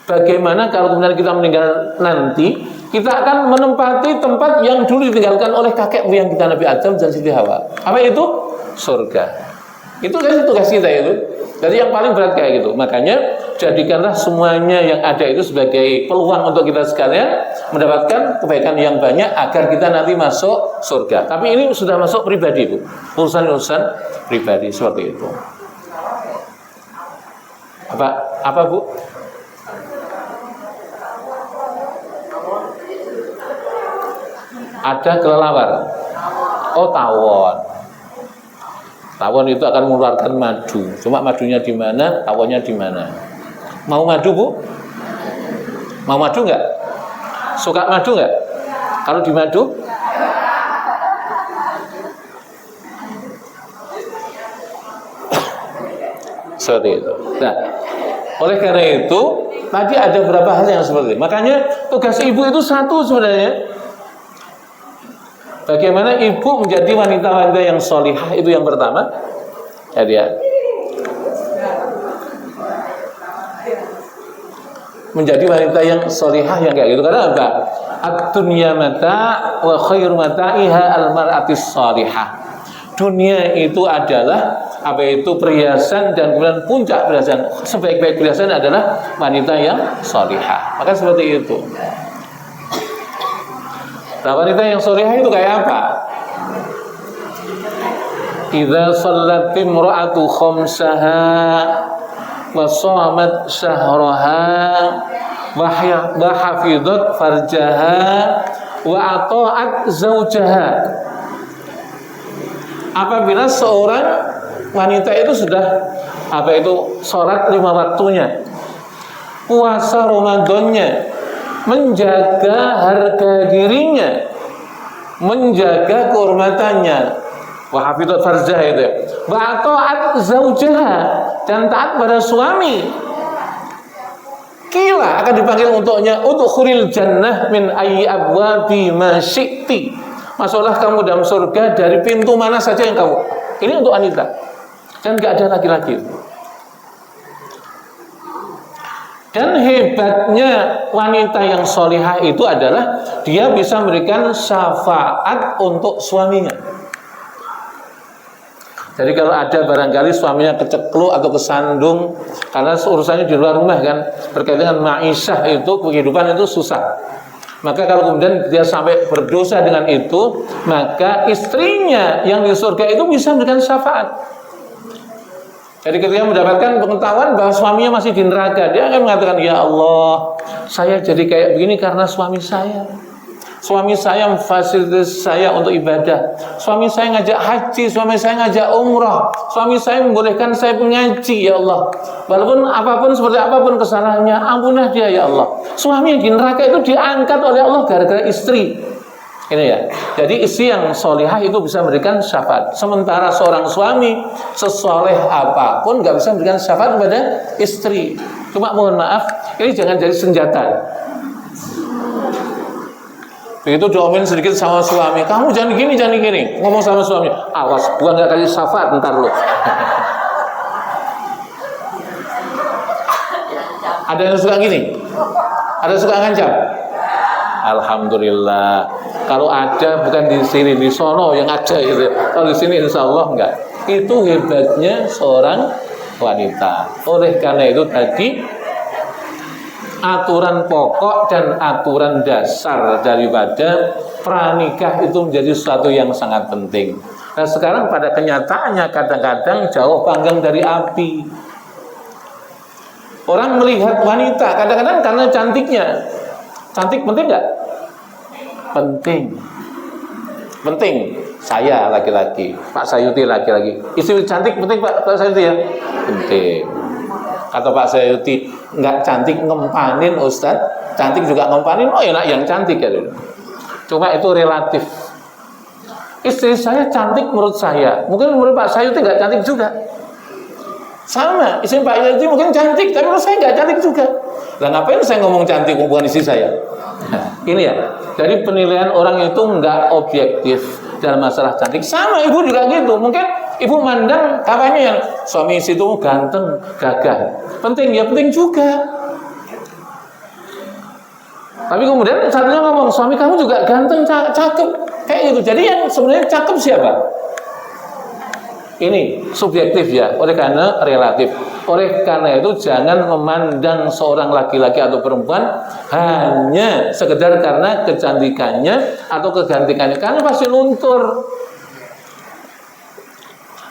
Bagaimana kalau kemudian kita meninggal nanti, kita akan menempati tempat yang dulu ditinggalkan oleh kakek moyang kita Nabi Adam dan Siti Hawa. Apa itu? Surga. Itu kan tugas kita itu. Jadi yang paling berat kayak gitu. Makanya jadikanlah semuanya yang ada itu sebagai peluang untuk kita sekalian mendapatkan kebaikan yang banyak agar kita nanti masuk surga. Tapi ini sudah masuk pribadi, Bu. Urusan-urusan pribadi seperti itu. Apa Bu? Ada kelelawar. Oh, tawon. Tawon itu akan mengeluarkan madu. Cuma madunya di mana, tawonnya di mana? Mau madu, Bu? Mau madu nggak? Suka madu nggak? Kalau di madu? Seperti itu. Nah, oleh karena itu, tadi ada beberapa hal yang seperti itu. Makanya tugas ibu itu satu sebenarnya. Bagaimana ibu menjadi wanita-wanita yang solihah, itu yang pertama. Jadi ya, menjadi wanita yang solihah yang kayak gitu. Karena apa? Ad-dunya mata wa khairu mata'iha al-mar'atis solihah. Dunia itu adalah apa itu perhiasan, dan kemudian puncak perhiasan, sebaik-baik perhiasan adalah wanita yang solihah. Maka seperti itu. Nah, wanita yang solihah itu kayak apa? Idza shallat imra'atu khamsaha wa shamat syahraha wa hafizat farjaha wa ata'at zaujaha. Apabila seorang wanita itu sudah apa itu sholat 5 waktunya, puasa Ramadannya, menjaga harga dirinya, menjaga kehormatannya, wa hafizat farjaha itu, wa ta'at zaujaha, dan taat pada suami, kila akan dipanggil untuknya udkhulil jannah min ayyi abwabi ma syi'ti. Masuklah kamu dalam surga dari pintu mana saja yang kamu. Ini untuk wanita. Dan gak ada laki-laki. Dan hebatnya wanita yang solihah itu adalah dia bisa memberikan syafaat untuk suaminya. Jadi kalau ada barangkali suaminya kecekluk atau kesandung karena urusannya di luar rumah kan, berkaitan dengan ma'isyah itu, kehidupan itu susah. Maka kalau kemudian dia sampai berdosa dengan itu, maka istrinya yang di surga itu bisa memberikan syafaat. Jadi ketika mendapatkan pengetahuan bahwa suaminya masih di neraka, dia akan mengatakan, ya Allah, saya jadi kayak begini karena suami saya. Suami saya memfasilitasi saya untuk ibadah. Suami saya ngajak haji, suami saya ngajak umrah. Suami saya membolehkan saya mengaji, ya Allah. Walaupun apapun, seperti apapun kesalahannya, ampunlah dia, ya Allah. Suami yang di neraka itu diangkat oleh Allah gara-gara istri. Ini ya. Jadi istri yang solihah itu bisa memberikan syafaat. Sementara seorang suami sesoleh apapun nggak bisa memberikan syafaat kepada istri. Cuma mohon maaf, ini jangan jadi senjata. Begitu diomelin sedikit sama suami, kamu jangan gini, jangan gini. Ngomong sama suami, awas, gua nggak kasih syafaat ntar lo. Ada yang suka gini? Ada yang suka ngancam? Alhamdulillah. Kalau ada bukan di sini, di sono yang ada gitu. Kalau di sini insya Allah enggak. Itu hebatnya seorang wanita. Oleh karena itu tadi, aturan pokok dan aturan dasar daripada pranikah itu menjadi sesuatu yang sangat penting. Nah sekarang pada kenyataannya kadang-kadang jauh panggang dari api. Orang melihat wanita kadang-kadang karena cantiknya. Cantik penting nggak? Penting. Penting. Saya laki-laki, Pak Sayuti laki-laki. Istri cantik penting Pak Sayuti ya? Penting. Kata Pak Sayuti, nggak cantik ngempanin Ustadz, cantik juga ngempanin, oh enak yang cantik ya. Cuma itu relatif. Istri saya cantik menurut saya, mungkin menurut Pak Sayuti nggak cantik juga. Sama, istri Pak Sayuti mungkin cantik, tapi menurut saya nggak cantik juga. Lah ngapain saya ngomong cantik bukan istri saya? Nah, ini ya, jadi penilaian orang itu nggak objektif dalam masalah cantik. Sama ibu juga gitu, mungkin ibu mandang katanya yang suami istri itu ganteng, gagah. Penting ya, penting juga. Tapi kemudian satunya ngomong, suami kamu juga ganteng, cakep, kayak gitu. Jadi yang sebenarnya cakep siapa? Ini subjektif ya, oleh karena relatif. Oleh karena itu jangan memandang seorang laki-laki atau perempuan hanya sekedar karena kecantikannya atau kegantikannya, karena pasti luntur.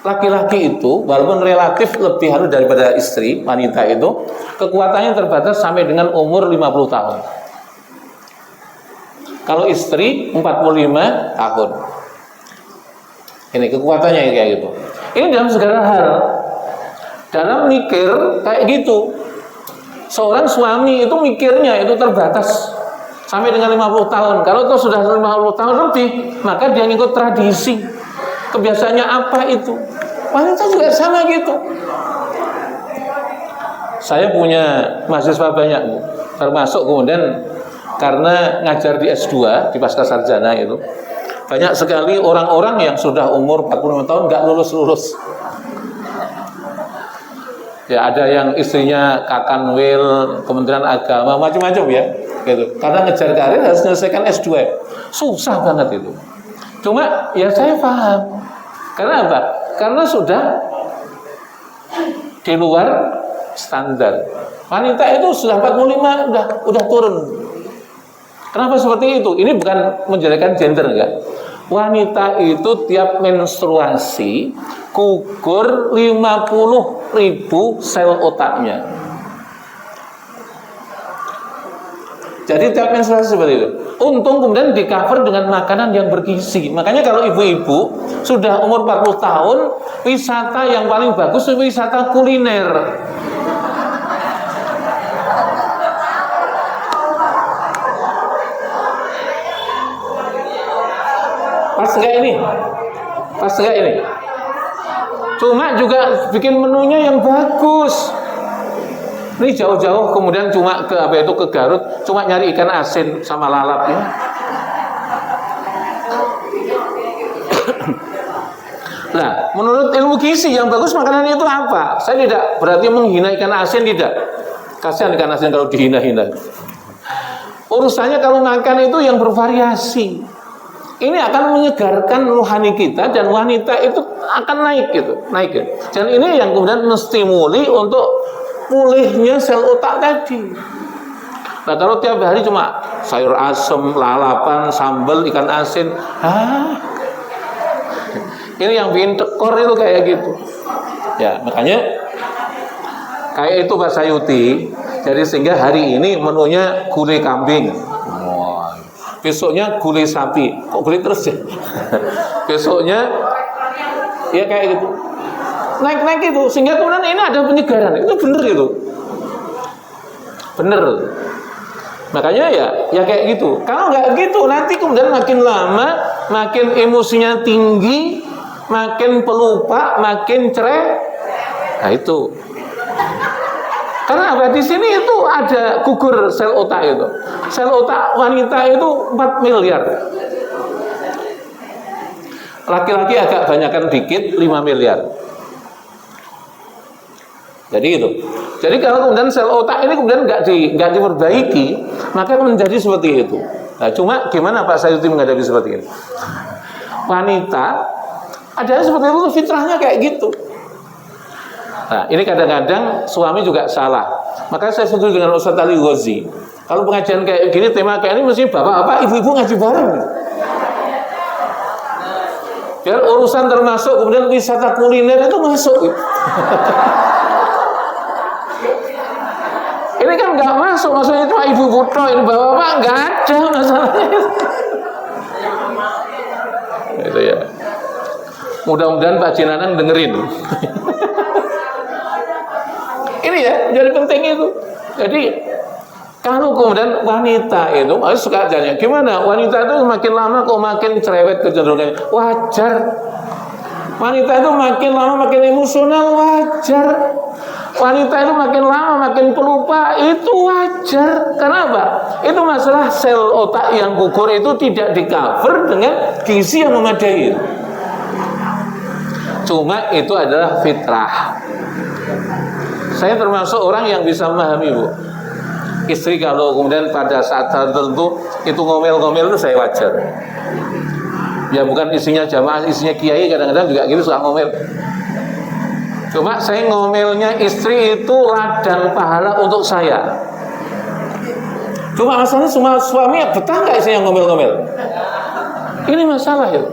Laki-laki itu walaupun relatif lebih halus daripada istri, wanita itu kekuatannya terbatas sampai dengan umur 50 tahun. Kalau istri 45 tahun. Ini kekuatannya kayak gitu. Ini dalam segala hal. Dalam mikir kayak gitu. seorang suami itu mikirnya itu terbatas sampai dengan 50 tahun. Kalau itu sudah 50 tahun lebih, maka dia ngikut tradisi. Kebiasaannya apa itu? Wanita juga sama gitu. Saya punya mahasiswa banyak, Bu. Termasuk kemudian karena ngajar di S2, di Pascasarjana itu, banyak sekali orang-orang yang sudah umur 45 tahun nggak lulus-lulus. Ya, ada yang istrinya Kakanwil, Kementerian Agama, macam-macam ya, gitu. Karena ngejar karir harus menyelesaikan S2. Susah banget itu. Cuma ya saya paham. Karena apa? Karena sudah di luar standar. Wanita itu sudah 45 udah turun. Kenapa seperti itu? Ini bukan menjelekan gender, enggak. Wanita itu tiap menstruasi gugur 50.000 sel otaknya. Jadi tiap menstruasi seperti itu. Untung kemudian di cover dengan makanan yang bergizi. Makanya kalau ibu-ibu sudah umur 40 tahun, wisata yang paling bagus itu wisata kuliner. Pas enggak ini? Pas enggak ini? Cuma juga bikin menunya yang bagus. Ini jauh-jauh kemudian cuma ke ke Garut, cuma nyari ikan asin sama lalap ya. Nah, menurut ilmu gizi yang bagus makanan itu apa? Saya tidak berarti menghina ikan asin, tidak. Kasihan ikan asin kalau dihina-hina. Urusannya kalau makan itu yang bervariasi. Ini akan menyegarkan rohani kita dan wanita itu akan naik gitu, naik gitu. Dan ini yang kemudian menstimuli untuk pulihnya sel otak tadi. Nah, kalau tiap hari cuma sayur asem, lalapan, sambal, ikan asin, ini yang bikin tekor itu kayak gitu. Ya, makanya kayak itu Pak Sayuti. Jadi sehingga hari ini menunya gulai kambing. Besoknya gulai sapi. Kok gulai terus ya? Besoknya ya kayak gitu. Naik-naik itu, sehingga kemudian ini ada penyegaran. Itu bener itu, bener. Makanya ya kayak gitu. Kalau nggak gitu, nanti kemudian makin lama, makin emosinya tinggi, makin pelupa, makin cerai. Nah itu. Karena apa? Di sini itu ada gugur sel otak itu. Sel otak wanita itu 4 miliar. Laki-laki agak banyakkan dikit, 5 miliar. Jadi itu. Jadi kalau kemudian sel otak ini kemudian nggak diperbaiki, maka menjadi seperti itu. Nah, cuma gimana Pak Sayuti menghadapi seperti ini? Wanita ada seperti itu, fitrahnya kayak gitu. Nah, ini kadang-kadang suami juga salah. Maka saya setuju dengan Ustaz Ali Ghazi. Kalau pengajian kayak gini, tema kayak ini mesti bapak-bapak, ibu-ibu ngaji bareng. Biar urusan termasuk kemudian wisata kuliner itu masuk. Ini kan nggak masuk, maksudnya cuma ibu-ibu toh, ini bapak-bapak nggak ada masalahnya. Itu ya. Mudah-mudahan Pak Jinanang dengerin. Ini ya, jadi penting itu. Jadi kalau kemudian wanita itu suka tanya, gimana? Wanita itu makin lama kok makin cerewet kecenderungannya. Wajar. Wanita itu makin lama makin emosional, wajar. Wanita itu makin lama makin pelupa, itu wajar. Karena apa? Itu masalah sel otak yang gugur itu tidak di-cover dengan gizi yang memadai. Cuma itu adalah fitrah. Saya termasuk orang yang bisa memahami, Bu. Istri kalau kemudian pada saat tertentu itu ngomel-ngomel itu saya wajar. Ya bukan isinya jamaah, isinya kiai kadang-kadang juga gitu suka ngomel. Cuma saya ngomelnya istri itu ladang pahala untuk saya. Cuma masalahnya semua suami betah nggak istrinya ngomel-ngomel? Ini masalah ya.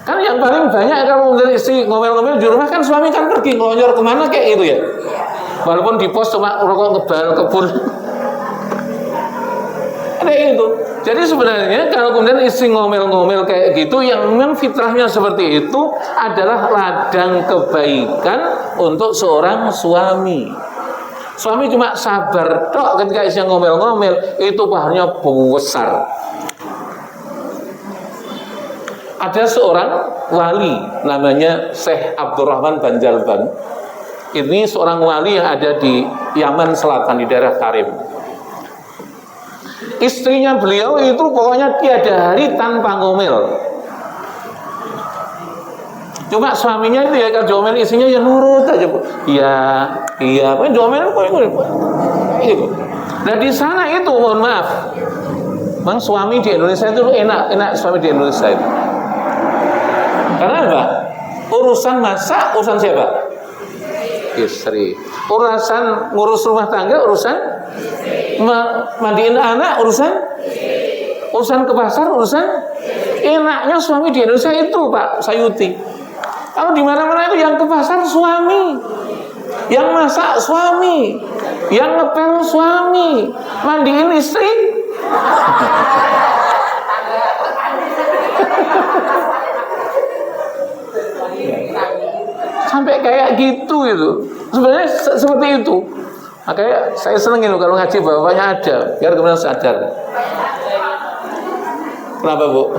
Kan yang paling banyak kalau dari istri ngomel-ngomel di rumah kan suami kan pergi ngelonyor kemana kayak itu ya. Walaupun di pos cuma rokok kebal kebun. Ada itu. Jadi sebenarnya kalau kemudian istri ngomel-ngomel kayak gitu, yang memang fitrahnya seperti itu adalah ladang kebaikan untuk seorang suami. Suami cuma sabar tok ketika istrinya ngomel-ngomel, itu pahalanya besar. Ada seorang wali namanya Syekh Abdurrahman Banjalban. Ini seorang wali yang ada di Yaman Selatan di daerah Karim. Istrinya beliau itu pokoknya tiada hari tanpa ngomel. Cuma suaminya itu ya kalau diomel istrinya ya nurut aja, Bu. Iya, apa diomel gitu. Nah di sana itu mohon maaf, memang suami di Indonesia itu enak suami di Indonesia itu. Karena apa? Urusan masak urusan siapa? Istri. Urusan ngurus rumah tangga urusan mandiin anak urusan ke pasar urusan. Enaknya suami di Indonesia itu Pak Sayuti. Kalau di mana-mana itu yang ke pasar suami, yang masak suami, yang ngepel suami, mandiin istri. Sampai kayak gitu itu. Sebenarnya seperti itu. Makanya saya seneng itu kalau ngaji bapaknya ada, biar kemudian sadar. Kenapa, Bu?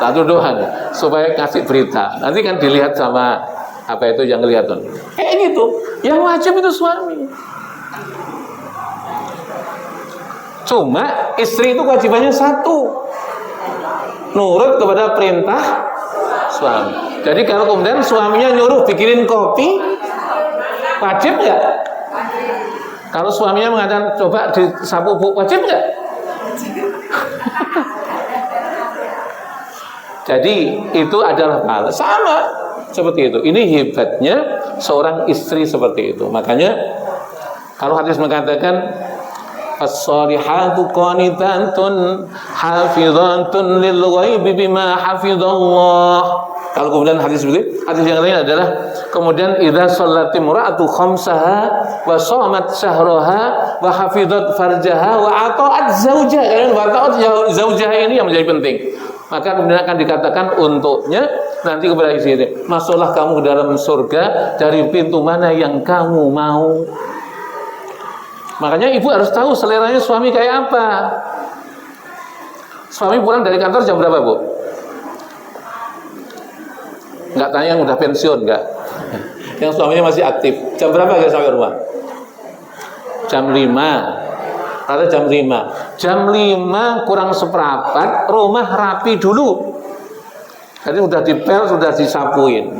Satu doang supaya kasih berita. Nanti kan dilihat sama apa itu yang lihat tuh. Kayak gitu. Yang wajib itu suami. Cuma istri itu kewajibannya satu, nurut kepada perintah suami. Jadi kalau kemudian suaminya nyuruh bikinin kopi, wajib nggak? Kalau suaminya mengatakan coba disapu Bu, wajib nggak? Jadi itu adalah hal sama seperti itu. Ini hebatnya seorang istri seperti itu. Makanya kalau hadis mengatakan as-salihatu qanitatun hafizatun lil ghaibi bima hafizallah. Kalau kemudian hadis yang lain adalah kemudian idza shallati imra'atu khamsaha wa shamat syahraha wa hafizat farjaha wa ata'at zawjaha. Wa ata'at zawjaha ini yang menjadi penting. Maka kemudian akan dikatakan untuknya nanti kepada istri, masuklah kamu ke dalam surga dari pintu mana yang kamu mau. Makanya ibu harus tahu seleranya suami kayak apa. Suami pulang dari kantor jam berapa, Bu? Enggak tanya yang udah pensiun, enggak. Yang suaminya masih aktif. Jam berapa dia sampai rumah? Jam 5. Atau jam 5. Jam 5 kurang seperempat, rumah rapi dulu. Jadi sudah dipel, sudah disapuin.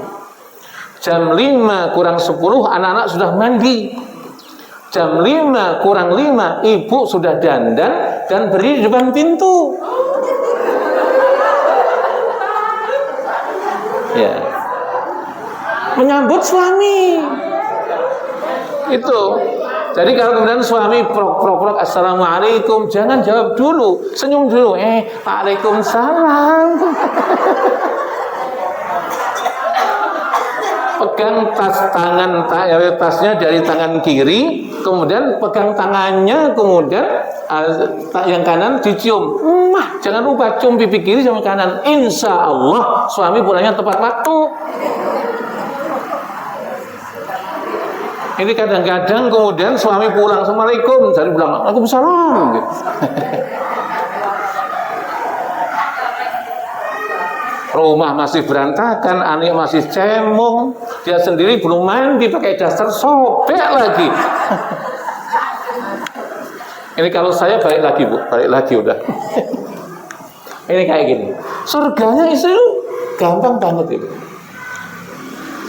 Jam 5 kurang 10, anak-anak sudah mandi. Jam 5 kurang 5, ibu sudah dandan dan berdiri di depan pintu. Ya. Menyambut suami. Itu. Jadi kalau kemudian suami prok assalamualaikum, jangan jawab dulu, senyum dulu. Waalaikumsalam. Pegang tasnya dari tangan kiri, kemudian pegang tangannya, kemudian yang kanan dicium. Jangan lupa cium pipi kiri sama kanan. Insya Allah suami pulangnya tepat waktu. Ini kadang-kadang kemudian suami pulang, assalamualaikum, saya bilang, waalaikumsalam. Gitu. Rumah masih berantakan, anak masih cemong, dia sendiri belum mandi, pakai daster sobek lagi. Ini kalau saya balik lagi, Bu, balik lagi udah. Ini kayak gini. Surganya istri itu gampang banget itu.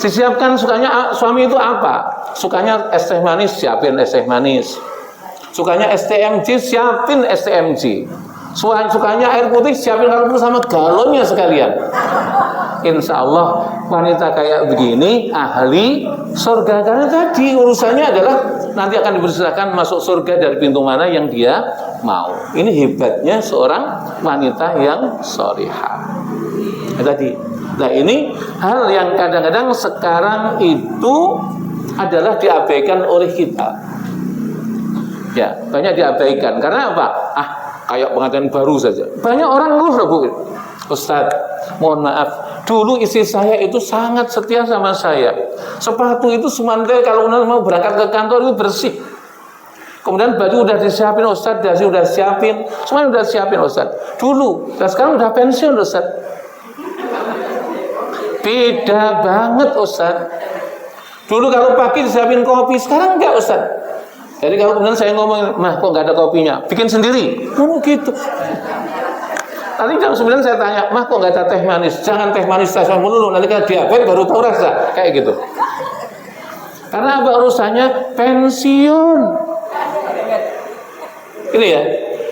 Disiapkan sukanya suami itu apa? Sukanya es teh manis, siapin es teh manis. Sukanya STMJ, siapin STMJ. Sukanya air putih, siapin air putih sama galonnya sekalian. Insya Allah wanita kayak begini ahli surga, karena tadi urusannya adalah nanti akan dipersilakan masuk surga dari pintu mana yang dia mau. Ini hebatnya seorang wanita yang sholihah. Tadi. Nah ini hal yang kadang-kadang sekarang itu adalah diabaikan oleh kita. Ya, banyak diabaikan. Karena apa? Kayak pengantin baru saja. Banyak orang ngeluh loh, Bu. Ustaz, mohon maaf, Dulu istri saya itu sangat setia sama saya. Sepatu itu semantai kalau mau berangkat ke kantor itu bersih. Kemudian baju udah disiapin Ustaz, dasi udah siapin, semuanya udah siapin Ustaz. Dulu, dan sekarang udah pensiun Ustaz. Beda banget Ustaz. Dulu kalau pagi disiapin kopi, sekarang enggak Ustaz. Jadi kalau kemudian saya ngomong, mah kok nggak ada kopinya, bikin sendiri. Oh gitu. Nanti jam 9 saya tanya, mah kok nggak ada teh manis? Jangan teh manis saya melulu, nanti kalau diabetes baru tahu rasa. Kayak gitu. Karena apa urusannya? Pensiun. Ini ya,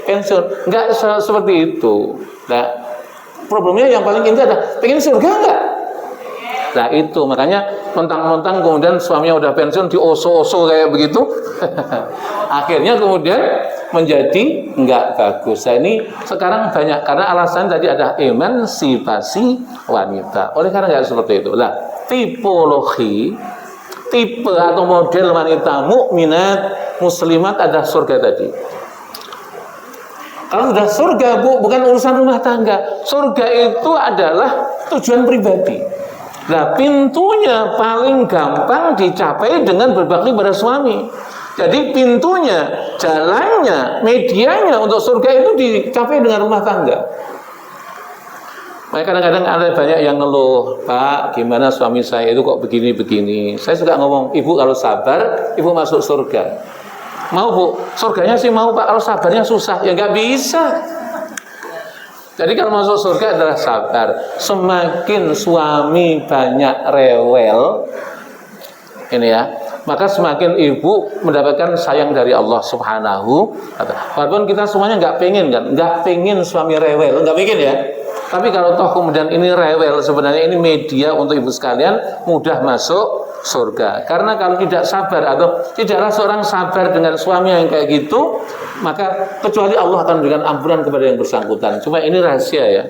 pensiun. Nggak seperti itu. Nah, problemnya yang paling inti adalah, pengen surga nggak? Nah itu, makanya mentang-mentang kemudian suaminya udah pensiun, dioso-oso kayak begitu. Akhirnya kemudian menjadi nggak bagus. Nah ini sekarang banyak, karena alasan tadi ada emansipasi wanita. Oleh karena nggak seperti itu. Nah, tipologi, tipe atau model wanita mukminat, muslimat ada surga tadi. Kalau sudah surga, Bu, bukan urusan rumah tangga. Surga itu adalah tujuan pribadi. Nah, pintunya paling gampang dicapai dengan berbakti pada suami. Jadi pintunya, jalannya, medianya untuk surga itu dicapai dengan rumah tangga. Makanya kadang-kadang ada banyak yang ngeluh, Pak, gimana suami saya itu kok begini-begini. Saya suka ngomong, Ibu kalau sabar, Ibu masuk surga. Mau Bu, surganya sih mau Pak, kalau sabarnya susah, ya nggak bisa. Jadi kalau masuk surga adalah sabar. Semakin suami banyak rewel, ini ya, maka semakin ibu mendapatkan sayang dari Allah Subhanahu wa ta'ala. Walaupun kita semuanya nggak pengen kan, nggak pengen suami rewel, nggak pengen ya. Tapi kalau toh kemudian ini rewel, sebenarnya ini media untuk ibu sekalian mudah masuk surga. Karena kalau tidak sabar atau tidaklah seorang sabar dengan suami yang kayak gitu, maka kecuali Allah akan memberikan ampunan kepada yang bersangkutan. Cuma ini rahasia ya,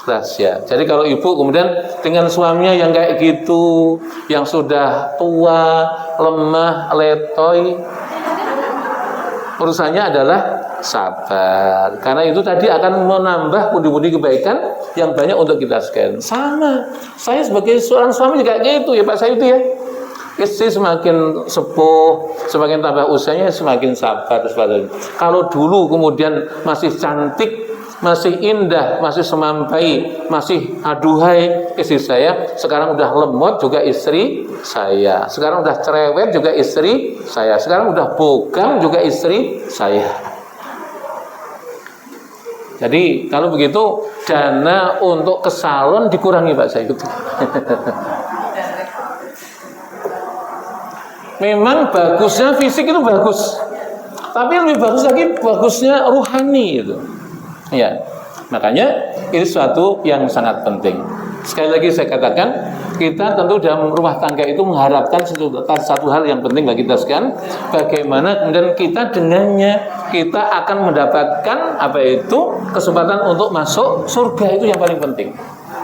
rahasia. Jadi kalau ibu kemudian dengan suaminya yang kayak gitu, yang sudah tua, lemah, letoy, urusannya adalah sabar. Karena itu tadi akan menambah pundi-pundi kebaikan yang banyak untuk kita sekalian. Sama, saya sebagai seorang suami juga kayak gitu ya Pak Sayuti ya. Istri semakin sepuh, semakin tambah usianya, semakin sabar. Kalau dulu kemudian masih cantik, masih indah, masih semampai, masih aduhai istri saya, sekarang udah lemot juga istri saya. Sekarang udah cerewet juga istri saya. Sekarang udah bogang juga istri saya. Jadi kalau begitu dana untuk ke salon dikurangi Pak Sayuti. Memang bagusnya fisik itu bagus, tapi yang lebih bagus lagi bagusnya ruhani itu. Ya, makanya ini suatu yang sangat penting. Sekali lagi saya katakan, kita tentu dalam rumah tangga itu mengharapkan satu hal yang penting bagi kita sekalian, bagaimana kemudian kita dengannya kita akan mendapatkan apa itu kesempatan untuk masuk surga, itu yang paling penting.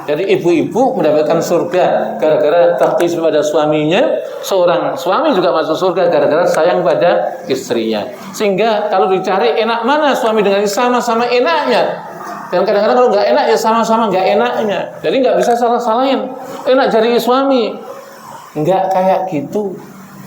Jadi ibu-ibu mendapatkan surga gara-gara bakti kepada suaminya, seorang suami juga masuk surga gara-gara sayang pada istrinya. Sehingga kalau dicari enak mana suami dengan sama-sama enaknya. Dan kadang-kadang kalau nggak enak ya sama-sama nggak enaknya. Jadi nggak bisa salah-salahin. Enak jadi suami, nggak kayak gitu.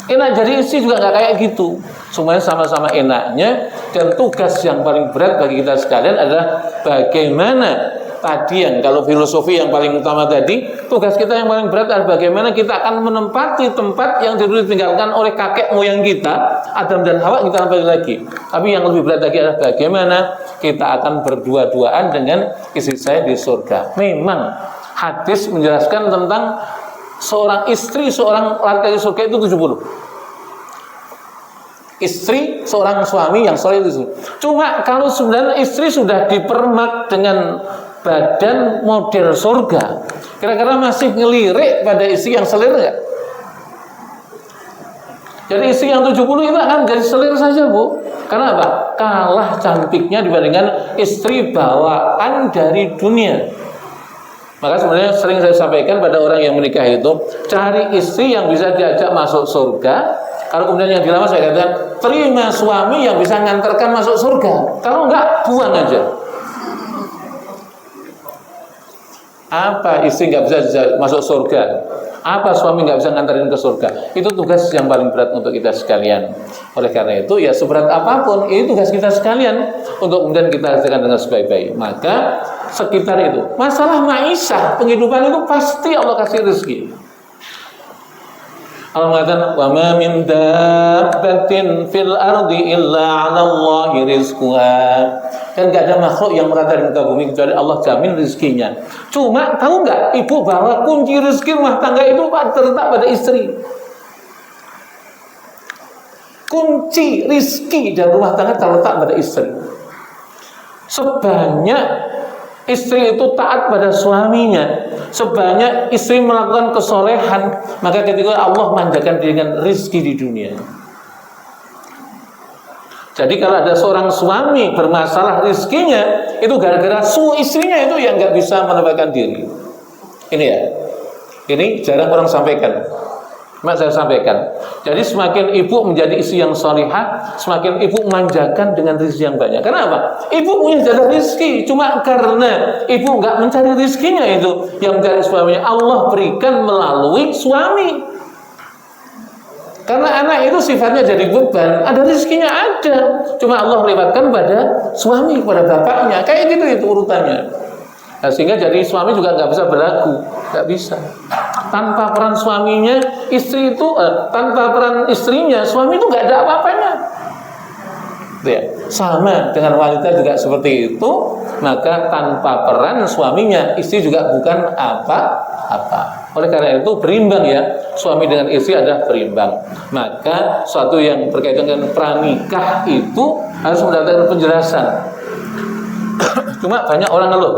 Enak jadi istri juga nggak kayak gitu. Semuanya sama-sama enaknya. Dan tugas yang paling berat bagi kita sekalian adalah bagaimana tadi yang kalau filosofi yang paling utama tadi, tugas kita yang paling berat adalah bagaimana kita akan menempati tempat yang dulu ditinggalkan oleh kakek moyang kita, Adam dan Hawa, kita tempati lagi. Tapi yang lebih berat lagi adalah bagaimana kita akan berdua-duaan dengan istri saya di surga. Memang hadis menjelaskan tentang seorang istri, seorang laki di surga itu 70. Istri, seorang suami yang soleh itu. Cuma kalau sebenarnya istri sudah dipermak dengan badan model surga, kira-kira masih ngelirik pada istri yang selir nggak? Jadi istri yang 70 itu akan jadi selir saja Bu. Karena apa? Kalah cantiknya dibandingkan istri bawaan dari dunia. Maka sebenarnya sering saya sampaikan pada orang yang menikah itu, cari istri yang bisa diajak masuk surga. Kalau kemudian yang dilamar saya katakan, terima suami yang bisa ngantarkan masuk surga. Kalau enggak, buang aja. Apa istri nggak bisa masuk surga? Apa suami nggak bisa nganterin ke surga? Itu tugas yang paling berat untuk kita sekalian. Oleh karena itu, ya seberat apapun, ini tugas kita sekalian untuk kemudian kita hasilkan dengan sebaik-baik. Maka sekitar itu, masalah maisha, penghidupan itu pasti Allah kasih rezeki. Allah mengatakan, wa ma min dabbatin fil ardi illa 'ala Allahi rizquha. Dan gak ada makhluk yang merata di muka bumi kecuali Allah jamin rezekinya. Cuma tahu nggak, ibu, bahwa kunci rezeki rumah tangga itu terletak pada istri. Kunci rezeki dalam rumah tangga terletak pada istri. Sebanyak istri itu taat pada suaminya, sebanyak istri melakukan kesolehan, maka ketika Allah manjakan dengan rezeki di dunia. Jadi kalau ada seorang suami bermasalah rezekinya, itu gara-gara istrinya itu yang nggak bisa menempatkan diri. Ini ya, ini jarang orang sampaikan. Mak saya sampaikan. Jadi semakin ibu menjadi istri yang salihah, semakin ibu manjakan dengan rezeki yang banyak. Kenapa? Ibu punya jalan rezeki, cuma karena ibu nggak mencari rezekinya itu, yang mencari suaminya Allah berikan melalui suami. Karena anak itu sifatnya jadi beban, ada rezekinya ada, cuma Allah lewatkan pada suami, pada bapaknya, kayak gitu itu urutannya. Nah, sehingga jadi suami juga nggak bisa berlaku, nggak bisa. Tanpa peran suaminya, istri itu tanpa peran istrinya, suami itu nggak ada apa-apanya. Ya, sama dengan wanita juga seperti itu, maka tanpa peran suaminya, istri juga bukan apa-apa. Oleh karena itu berimbang ya, suami dengan istri adalah berimbang. Maka suatu yang berkaitan dengan pranikah itu harus mendapatkan penjelasan. Cuma banyak orang ngeluh.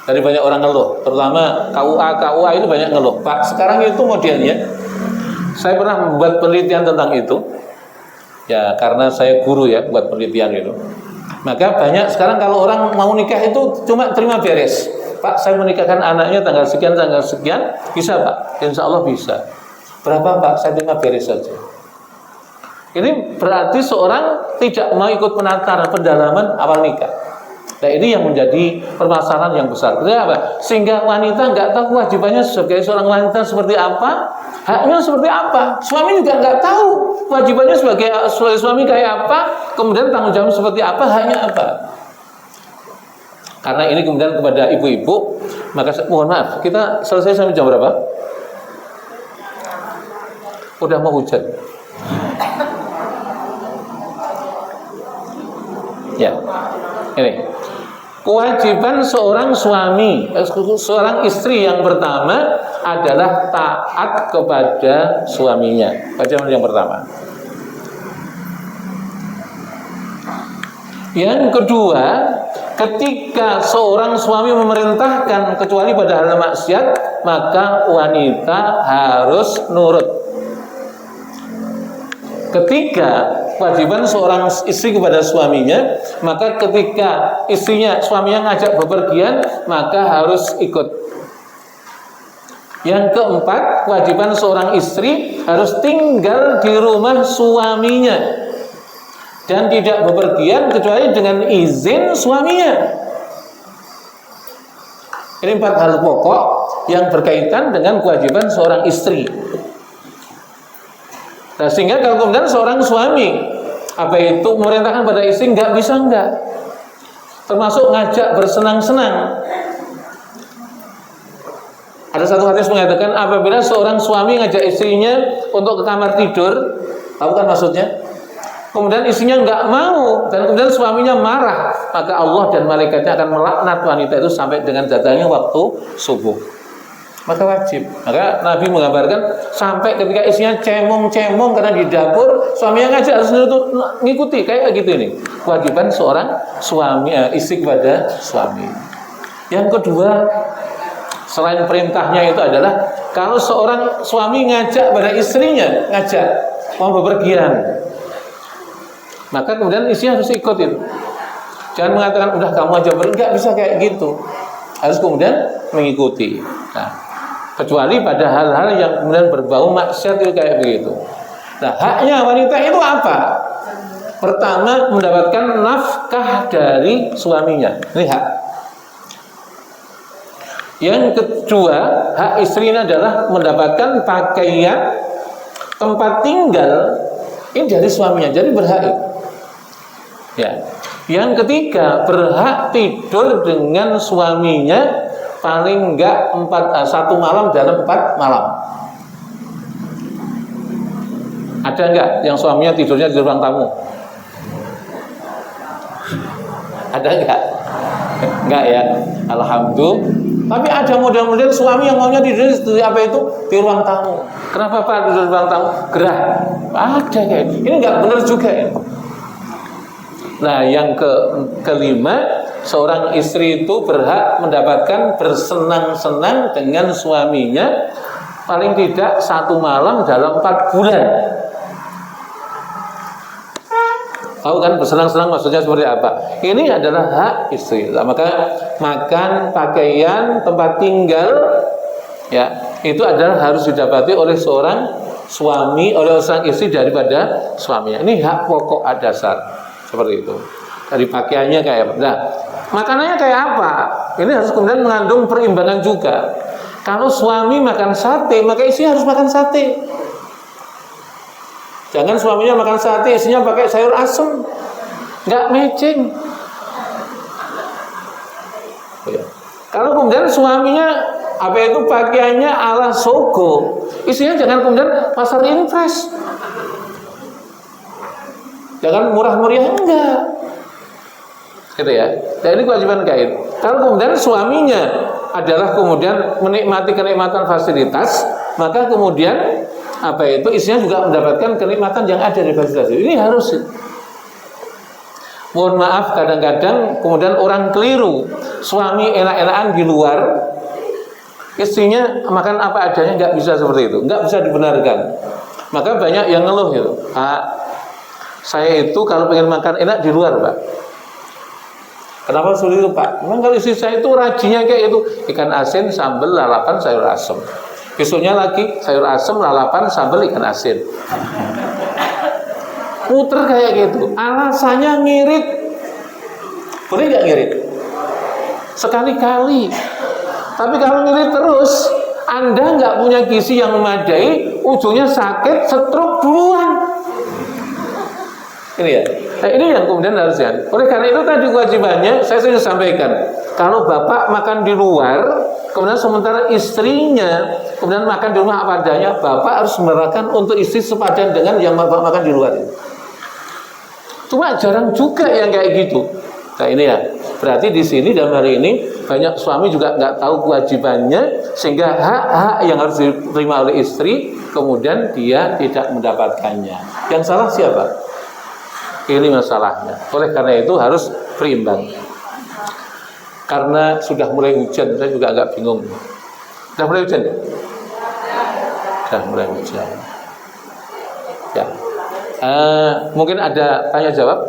Dari banyak orang ngeluh, terutama KUA itu banyak ngeluh. Pak, sekarang itu modelnya, saya pernah membuat penelitian tentang itu. Ya, karena saya guru ya, buat penelitian itu. Maka banyak sekarang kalau orang mau nikah itu cuma terima beres. Pak, saya menikahkan anaknya tanggal sekian, bisa Pak? Insya Allah bisa. Berapa Pak? Saya terima beres saja. Ini berarti seorang tidak mau ikut menata pendalaman awal nikah. Nah, ini yang menjadi permasalahan yang besar. Kenapa? Sehingga wanita nggak tahu kewajibannya sebagai seorang wanita seperti apa, haknya seperti apa. Suami juga nggak tahu kewajibannya sebagai suami kayak apa, kemudian tanggung jawab seperti apa, haknya apa. Karena ini kemudian kepada ibu-ibu, maka mohon maaf, kita selesai sampai jam berapa? Udah mau hujan. Ya, ini kewajiban seorang suami, seorang istri yang pertama adalah taat kepada suaminya. Kewajiban yang pertama. Yang kedua, ketika seorang suami memerintahkan kecuali pada hal maksiat, maka wanita harus nurut. Ketiga, kewajiban seorang istri kepada suaminya, maka ketika suaminya ngajak bepergian, maka harus ikut. Yang keempat, kewajiban seorang istri harus tinggal di rumah suaminya dan tidak bepergian kecuali dengan izin suaminya. Ini 4 hal pokok yang berkaitan dengan kewajiban seorang istri. Nah, sehingga kalau kemudian seorang suami apa itu memerintahkan pada istri nggak bisa, termasuk ngajak bersenang-senang. Ada satu hadis mengatakan apabila seorang suami ngajak istrinya untuk ke kamar tidur, tahu kan maksudnya? Kemudian istrinya nggak mau dan kemudian suaminya marah, maka Allah dan malaikatnya akan melaknat wanita itu sampai dengan jatuhnya waktu subuh. Maka wajib. Maka Nabi menggambarkan sampai ketika istrinya cemong-cemong karena di dapur, suaminya ngajak harus ngikuti kayak gitu ini. Kewajiban seorang suami istri kepada suami. Yang kedua, selain perintahnya itu adalah kalau seorang suami ngajak pada istrinya, mau bepergian, maka kemudian istrinya harus ikut itu. Jangan mengatakan udah kamu aja enggak bisa kayak gitu. Harus kemudian mengikuti. Nah, kecuali pada hal-hal yang kemudian berbau maksiat itu kayak begitu. Nah, haknya wanita itu apa? Pertama, mendapatkan nafkah dari suaminya. Ini hak. Yang kedua, hak istri ini adalah mendapatkan pakaian, tempat tinggal ini dari suaminya, jadi berhak. Ya. Yang ketiga, berhak tidur dengan suaminya paling enggak 1 malam dalam 4 malam. Ada enggak yang suaminya tidurnya di ruang tamu? Ada enggak? Enggak ya, alhamdulillah. Tapi ada model-model suami yang maunya tidur di apa itu? Di ruang tamu. Kenapa Pak tidur di ruang tamu? Gerah. Ada kayak ini enggak benar juga ya. Nah, yang kelima, seorang istri itu berhak mendapatkan bersenang-senang dengan suaminya paling tidak 1 malam dalam 4 bulan. Tahu kan bersenang-senang maksudnya seperti apa? Ini adalah hak istri. Maka makan, pakaian, tempat tinggal, ya itu adalah harus didapati oleh seorang suami, oleh seorang istri daripada suaminya. Ini hak pokok dasar seperti itu. Dari pakaiannya kayak apa? Nah, makanannya kayak apa? Ini harus kemudian mengandung perimbangan juga. Kalau suami makan sate, maka istri harus makan sate. Jangan suaminya makan sate, istrinya pakai sayur asem, nggak matching. Ya. Kalau kemudian suaminya apa itu pakaiannya ala Sogo, istrinya jangan kemudian pasar impres, jangan murah meriah, enggak, gitu ya. Dan ini kewajiban kain. Kalau kemudian suaminya adalah kemudian menikmati kenikmatan fasilitas, maka kemudian apa itu istrinya juga mendapatkan kenikmatan yang ada di fasilitas. Ini harus. Mohon maaf kadang-kadang kemudian orang keliru, suami enak-enakan di luar, istrinya makan apa adanya, nggak bisa seperti itu, nggak bisa dibenarkan. Maka banyak yang ngeluh gitu, Pak, saya itu kalau pengen makan enak di luar, Pak. Kenapa sulit itu, Pak? Memang kalau istri saya itu rajinnya kayak itu, ikan asin, sambal, lalapan, sayur asem. Besoknya lagi sayur asem, lalapan, sambal, ikan asin. Puter kayak gitu. Alasannya ngirit. Boleh nggak ngirit? Sekali-kali. Tapi kalau ngirit terus, Anda nggak punya gizi yang memadai, ujungnya sakit, stroke duluan. Ini ya. Nah, ini yang kemudian harus ya. Oleh karena itu tadi kewajibannya saya sudah sampaikan. Kalau bapak makan di luar, kemudian sementara istrinya kemudian makan di rumah apa adanya, bapak harus memberikan untuk istri sepadan dengan yang bapak makan di luar. Cuma jarang juga yang kayak gitu. Nah ini ya. Berarti di sini dalam hari ini banyak suami juga nggak tahu kewajibannya, sehingga hak-hak yang harus diterima oleh istri kemudian dia tidak mendapatkannya. Yang salah siapa? Ini masalahnya. Oleh karena itu harus berimbang. Karena sudah mulai hujan, saya juga agak bingung. Sudah mulai hujan ya? Sudah mulai hujan. Ya. Mungkin ada tanya jawab.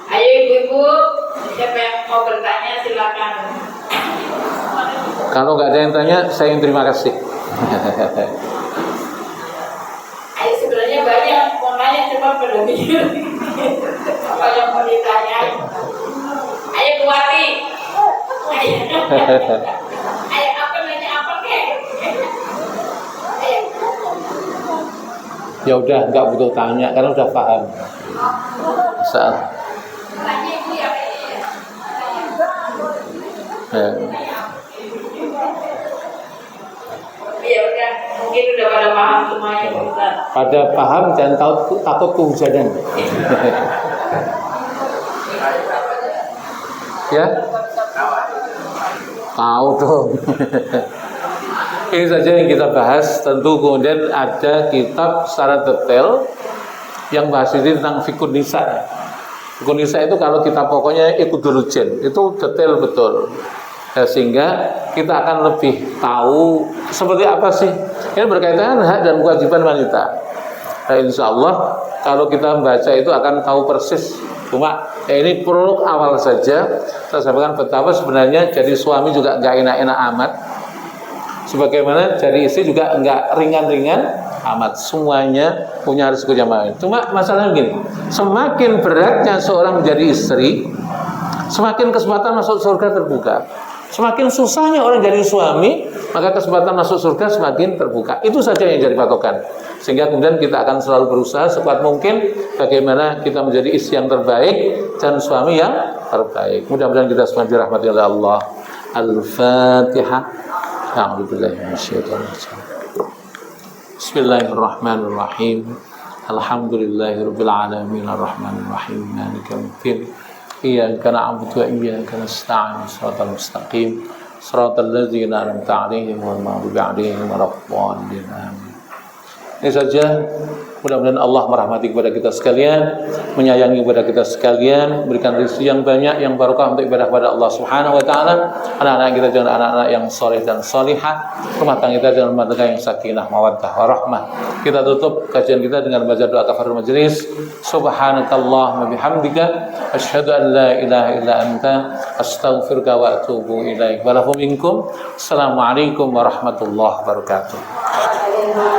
Ayo ibu-ibu, siapa yang mau bertanya silakan. Kalau nggak ada yang tanya, saya yang terima kasih. Ayo sebenarnya banyak mau nanya, cuma belum mikir apa yang mau ditanya. Ayo Buati. Ayo apa nanya apa kek? Ayo. Ya udah, nggak butuh tanya karena udah paham. Saat. Tanya ibu ya. Ya. Ya udah, mungkin udah pada paham semuanya Ustaz. Pada paham dan takut kehujanan. Ya? Tahu dong. Ini saja yang kita bahas. Tentu kemudian ada kitab secara detail yang bahas ini tentang fikun nisa. Fikun nisa itu kalau kita pokoknya ikut dulujen, itu detail betul. Ya, sehingga kita akan lebih tahu seperti apa sih. Ini berkaitan hak dan kewajiban wanita. Nah, insya Allah kalau kita membaca itu akan tahu persis. Cuma ini prolog awal saja. Saya sampaikan betapa sebenarnya jadi suami juga nggak enak-enak amat. Sebagaimana jadi istri juga nggak ringan-ringan amat. Semuanya punya risiko yang sama. Cuma masalahnya gini, semakin beratnya seorang menjadi istri, semakin kesempatan masuk surga terbuka. Semakin susahnya orang jadi suami, maka kesempatan masuk surga semakin terbuka. Itu saja yang jadi patokan. Sehingga kemudian kita akan selalu berusaha sekuat mungkin bagaimana kita menjadi istri yang terbaik dan suami yang terbaik. Mudah-mudahan kita semua dirahmati oleh Allah. Al-Fatihah. A'udzubillahi minasyaitonir rajim. Bismillahirrahmanirrahim. Alhamdulillahirabbil alamin arrahmanir rahim maliki yaumiddin. Iyyaka na'budu wa iyyaka nasta'in shiratal mustaqim shiratal ladzina an'amta 'alaihim ghairil maghdubi 'alaihim waladdallin. Amin. Ini saja. Mudah-mudahan Allah merahmati kepada kita sekalian, menyayangi kepada kita sekalian, berikan rezeki yang banyak, yang barokah untuk ibadah kepada Allah Subhanahu wa taala. Anak-anak kita jangan anak-anak yang soleh dan solihah, rumah tangga kita jangan rumah tangga yang sakinah, mawaddah, warahmah. Kita tutup kajian kita dengan baca doa kafaratul majelis. Subhanakallahumma bihamdika asyhadu an la ilaha illa anta astaghfiruka wa atubu ilaik. Wa lakum minkum. Assalamualaikum warahmatullahi wabarakatuh.